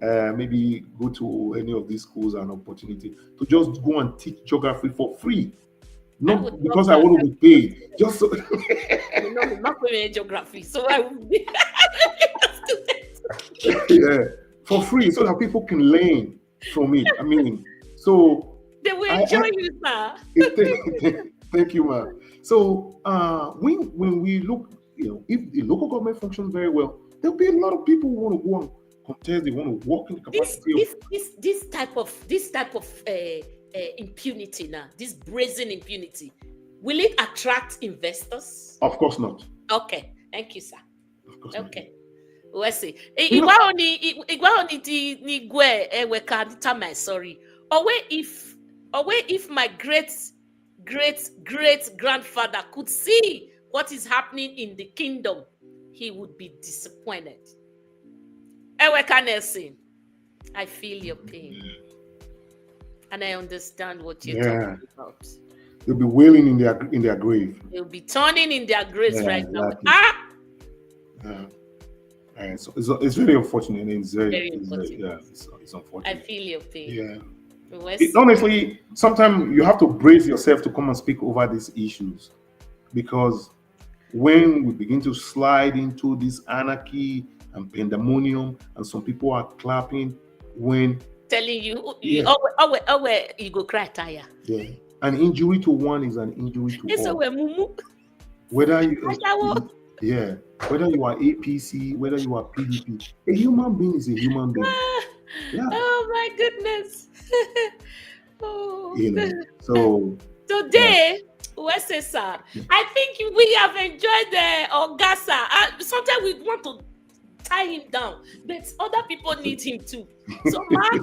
maybe go to any of these schools and opportunity to just go and teach geography for free. Not because I want to be paid. Just so I'm not going geography, so I will be yeah, for free, so that people can learn from it. I mean, so they will enjoy you, sir. Thank you, ma'am. So when we look, if the local government functions very well, there'll be a lot of people who want to go and contest. They want to work in the capacity this type of impunity now, this brazen impunity, will it attract investors? Of course not. Okay, thank you, sir. Of course okay. Let's see. Igwa oni di gwe eweka ditama sorry. Or if my great grandfather could see what is happening in the kingdom, he would be disappointed. Eweka Nelson, I feel your pain. And I understand what you're talking about. They'll be wailing in their grave. They'll be turning in their graves right exactly. now. So it's very unfortunate. It's it's unfortunate. I feel your pain. Yeah. Honestly, sometimes you have to brace yourself to come and speak over these issues, because when we begin to slide into this anarchy and pandemonium, and some people are clapping when telling you, you go cry tire. Yeah. An injury to one is an injury to all. Whether you are APC, whether you are PDP, a human being is a human being. Yeah. Oh my goodness. So today, sir, I think we have enjoyed the Ogasa. Sometimes we want to tie him down, but other people need him too. So okay,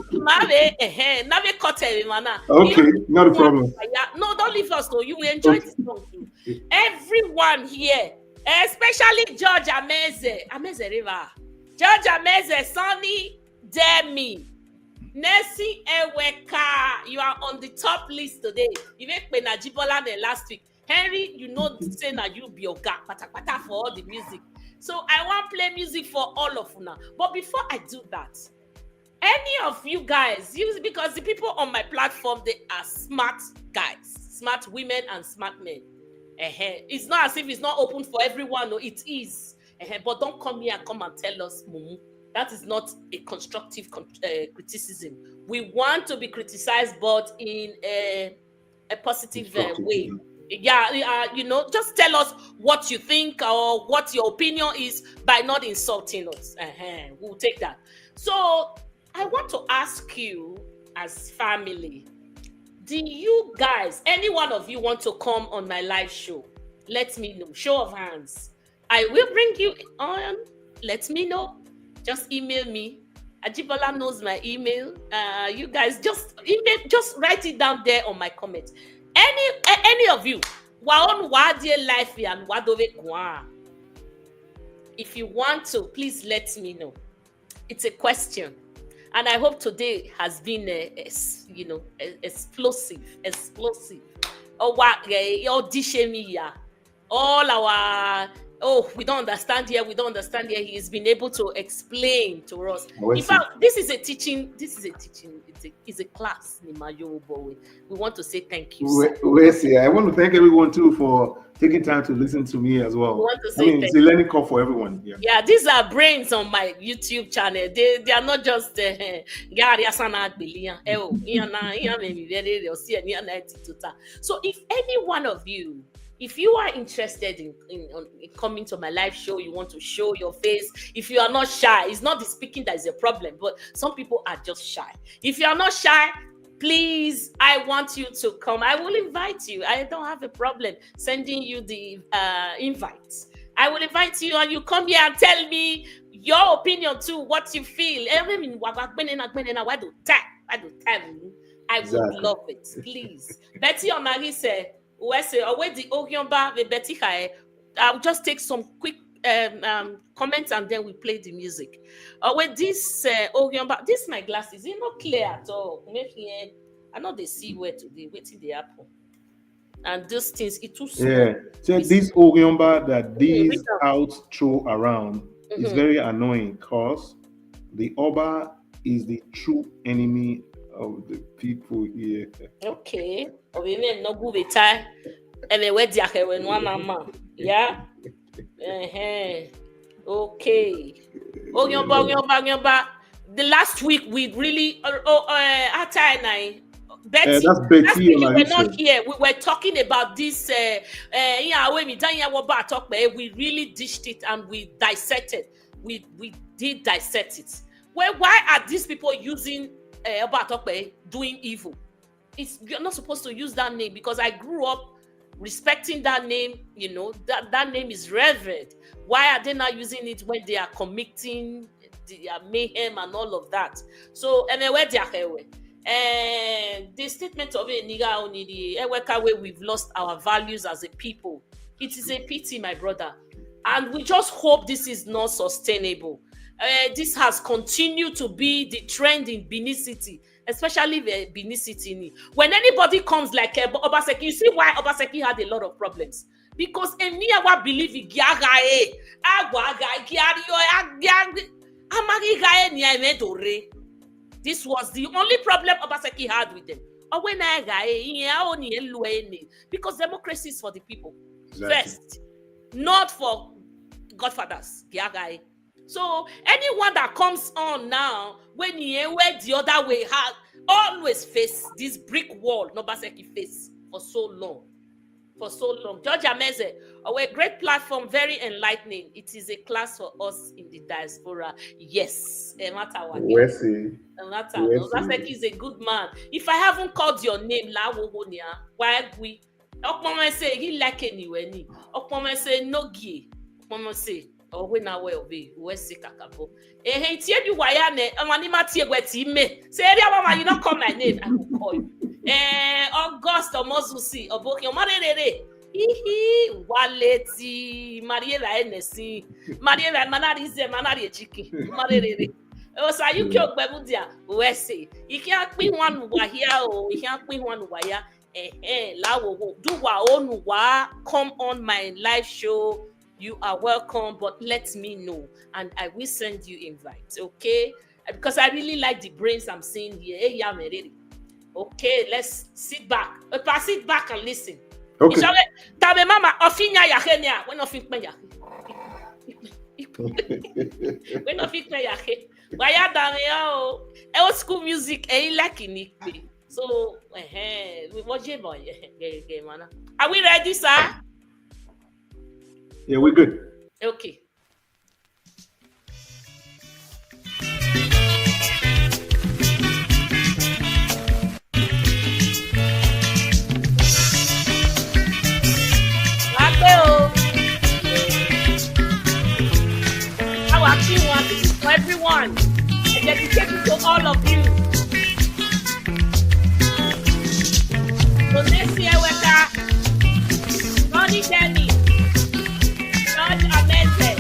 not a problem. No, don't leave us though. You will enjoy this song too. Everyone here, especially George Ameze River, George Ameze, Sonny Demi, Nessie Eweka, you are on the top list today. You make Benajibola last week. Henry, say that you be your guy, pata for all the music. So I want to play music for all of you now. But before I do that, any of you guys, because the people on my platform, they are smart guys, smart women and smart men. It's not as if it's not open for everyone. No, it is. But don't come here and come and tell us, Mumu. That is not a constructive criticism. We want to be criticized, but in a positive way. Just tell us what you think or what your opinion is by not insulting us. We'll take that. So I want to ask you, as family, do you guys, any one of you, want to come on my live show? Let me know. Show of hands. I will bring you on. Let me know. Just email me Ajibola knows my email. You guys just write it down there on my comment. Any of you, life and if you want to, please let me know. It's a question, and I hope today has been explosive. Oh, what? All our we don't understand here. He has been able to explain to us. In fact, this is a teaching. It's a class. We want to say thank you. I want to thank everyone too for taking time to listen to me as well. We want to say it's a learning curve for everyone. Yeah, these are brains on my YouTube channel. They are not just so if any one of you, if you are interested in coming to my live show, you want to show your face. If you are not shy, it's not the speaking that is a problem, but some people are just shy. If you are not shy, please, I want you to come. I will invite you. I don't have a problem sending you the invites. I will invite you and you come here and tell me your opinion too, what you feel. I would love it, please. Betty Omari said, I'll just take some quick comments and then we play the music. With this this my glasses, it's not clear at all. I know they see where today, waiting the apple. And those things, it too small. Yeah. So this Ogyomba that these outs throw around is very annoying because the Oba is the true enemy of the people here. Okay. Yeah. Okay. Ogyomba. The last week we really Betty, that's Betty. We were not here. We were talking about this. We really dished it and we dissected. We did dissect it. Well, why are these people using doing evil? You're not supposed to use that name because I grew up respecting that name. You know that name is revered. Why are they not using it when they are committing their mayhem and all of that? So and the statement of we've lost our values as a people. It is a pity, my brother. And we just hope this is not sustainable. This has continued to be the trend in Benin City, especially the Benin City. When anybody comes like Obaseki, you see why Obaseki had a lot of problems. Because Emiyawa believe in this was the only problem Obaseki had with them. Because democracy is for the people. Exactly. First, not for godfathers. So anyone that comes on now, when you went the other way, always face this brick wall Obaseki face for so long. George Ameze, a great platform, very enlightening. It is a class for us in the diaspora. Yes. Obaseki is a good man. If I haven't called your name, why we? Okpoma say he like anywhere. Okpoma say no gie. Okpoma say when I will be West Kakabo. Hey, tie you why ne? Amanima tie weti me. Say mama, you not call my name. I will call you. August Omozusi Oboki Omarere. Waleti Mariela Enesi. Mariela Manari chicken. Marere. So you killed Bebudia, Westy. You can't be one wahia or you can't be one wire. Do wa own wa. Come on my live show. You are welcome, but let me know and I will send you invites, okay? Because I really like the brains I'm seeing here. Okay, let's sit back. Sit back and listen. Okay. Mama, when old school music like in so are we ready, sir? Yeah, we're good. Okay. Our Q1 for everyone. all of you. So next year we got Ronnie Denny, George Amete,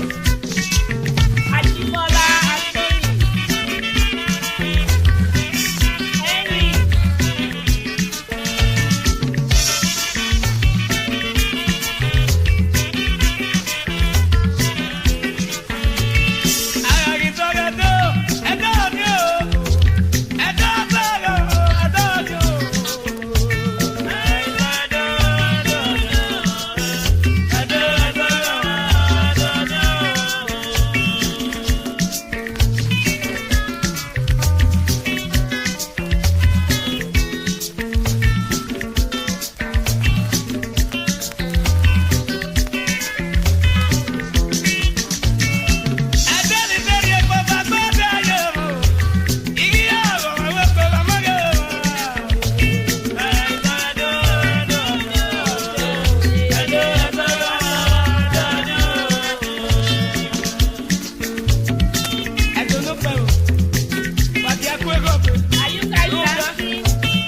Ajimola Anthony, Henry, are you guys dancing?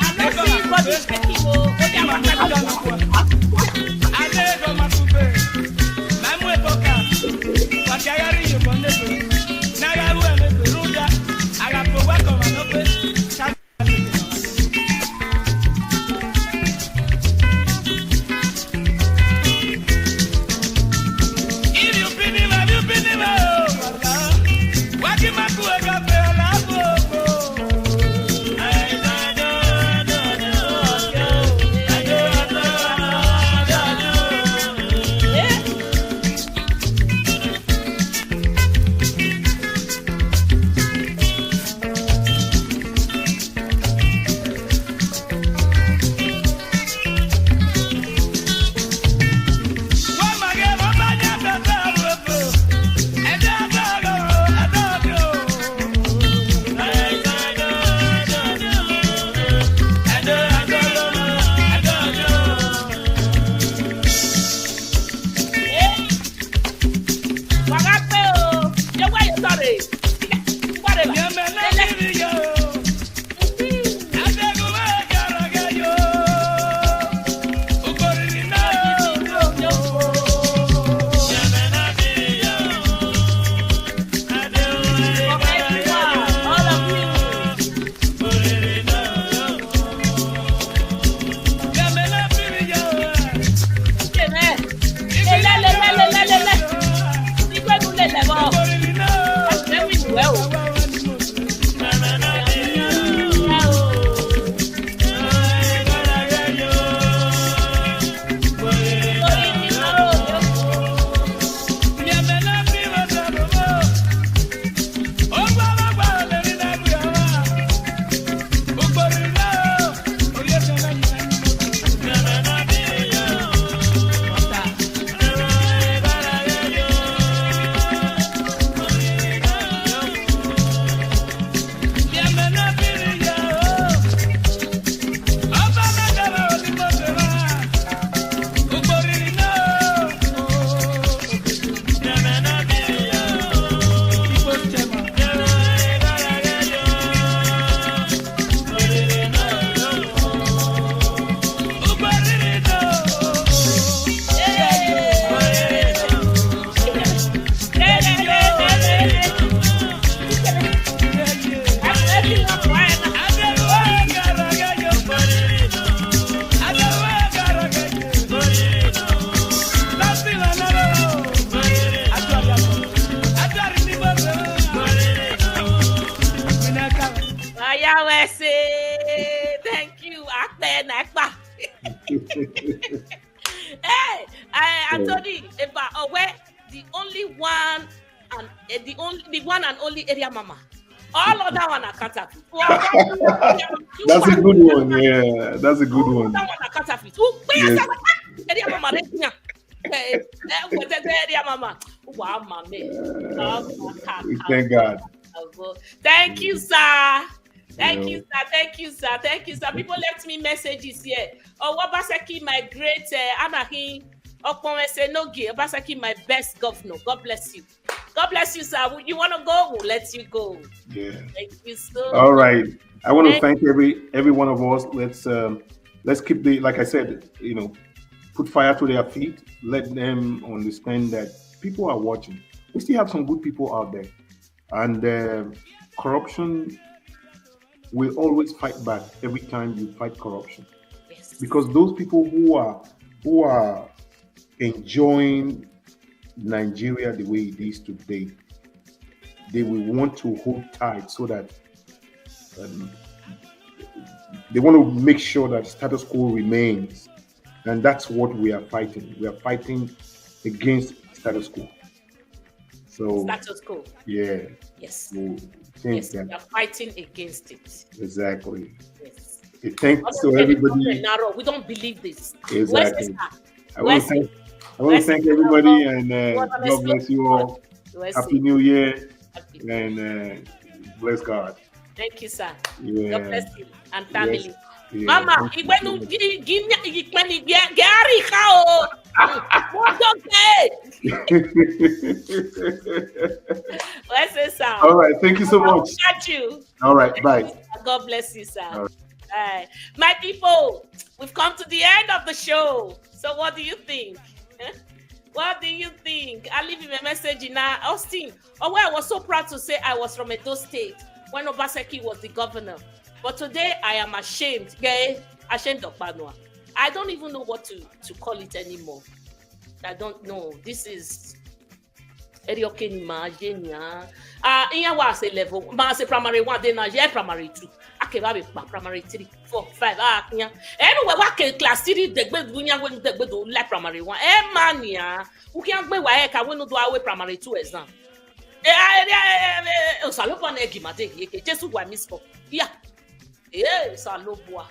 I'm not seeing body shaking. Oh, Thank you. Hey, Anthony, the only one and the one and only area mama. All of that one are counterfeit. That's a good one. Yeah, that's a good one. That one are counterfeit. Yes. Area mama, area mama. Wow, mommy. Thank God. Thank you, sir. Thank you, sir. Thank you, sir. Thank you, sir. People left me messages here. Oh, Obaseki, my great Anahin. Oponwese Nogi, Obaseki, my best governor. God bless you. God bless you, sir. You want to go? We'll let you go. Yeah. Thank you so All much. right. I want to thank every one of us. Let's keep like I said, put fire to their feet. Let them understand that people are watching. We still have some good people out there, and corruption will always fight back every time you fight corruption, Yes. because those people who are enjoying Nigeria the way it is today, they will want to hold tight so that they want to make sure that status quo remains, and that's what we are fighting. We are fighting against status quo. So Status quo. yeah, Yes. so Yes, we are fighting against it. exactly. Yes. Thanks to everybody. We don't believe this. Exactly. I want to thank everybody, and God bless you all. Happy New Year, and bless God. Thank you, sir. Yeah. God bless you and family. Yes. Yeah. Mama, Gary, how? All right. Thank you so much. Got you. All right. Bye. God bless you, sir. All right. Bye. My people, we've come to the end of the show. So what do you think? What do you think? I'll leave him a message in Austin. Oh, well, I was so proud to say I was from Edo State when Obaseki was the governor. But today I am ashamed. Ashamed of Banua. I don't even know what to call it anymore. I don't know. This is Inya was a level. Mas primary 1, then primary 2. Primary 3, 4, 5. Anyway, what class 3 the like primary 1. Mania. Who can't be why I won't do away primary 2 exam. Salopon egimate, just who I miss for. Yeah. Salopua.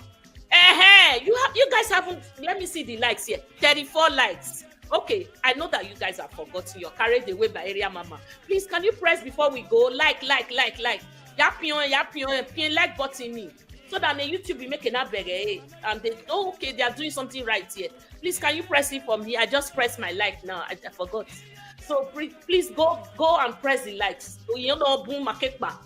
You guys haven't, let me see the likes here. 34 likes. Okay, I know that you guys have forgotten. You're carried away by area mama. Please, can you press before we go? Like. Yapion, like button me. So that the YouTube be making a beg, and they okay, they are doing something right here. Please, can you press it for me? I just pressed my like now. I forgot. So please go and press the likes. You know, boom, makekba.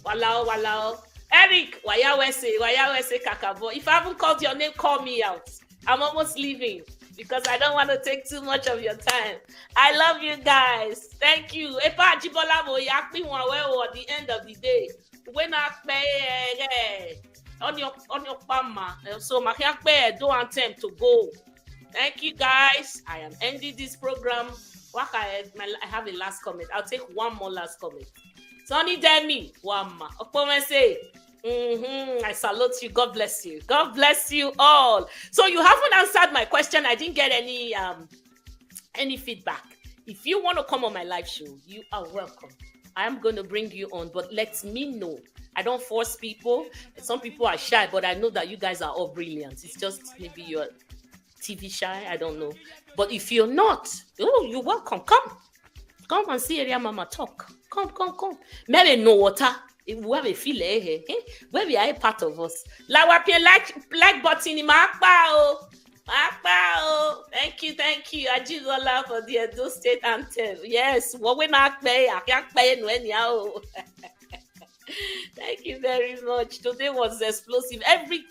Walao. Eric, wayawese kakabo. If I haven't called your name, call me out. I'm almost leaving because I don't want to take too much of your time. I love you guys. Thank you. Epa Jibola mo yakpi wawe at the end of the day. When I pay on your pama, so my don't attempt to go. Thank you guys. I am ending this program. I have a last comment. I'll take one more last comment. Sonny Demi, Wama. Okpomese. I salute you. God bless you. God bless you all. So you haven't answered my question. I didn't get any feedback. If you want to come on my live show, you are welcome. I am going to bring you on, but let me know. I don't force people. Some people are shy, but I know that you guys are all brilliant. It's just maybe you're TV shy. I don't know. But if you're not, you're welcome. Come and see Area Mama talk. Come. Maybe no water. We have a feel where we are a part of us. Like button in Makpao. Thank you. Ajizola for the Edo State anthem. Yes, what we not pay, I can't pay when you. Thank you very much. Today was explosive. Every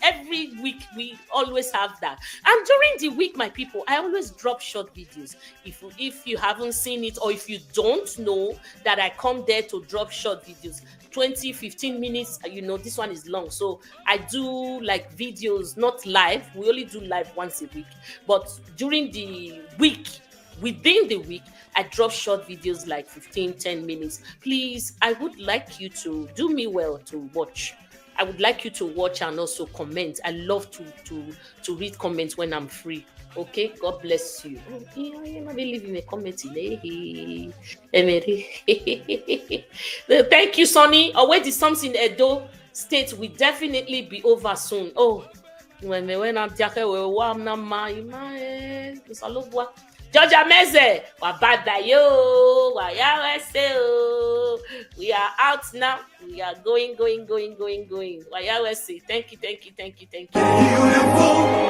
week we always have that. And during the week, my people, I always drop short videos. If you haven't seen it, or if you don't know that I come there to drop short videos, 20-15 minutes, this one is long. So I do like videos, not live. We only do live once a week. But during the week, within the week, I drop short videos like 10 minutes. Please, I would like you to do me well to watch. I would like you to watch and also comment. I love to read comments when I'm free. Okay, God bless you. You're not leaving a comment. Thank you, Sonny. Already something Edo State will definitely be over soon. Oh, when I'm Georgia Meze, we are out now. We are going. Thank you. Beautiful.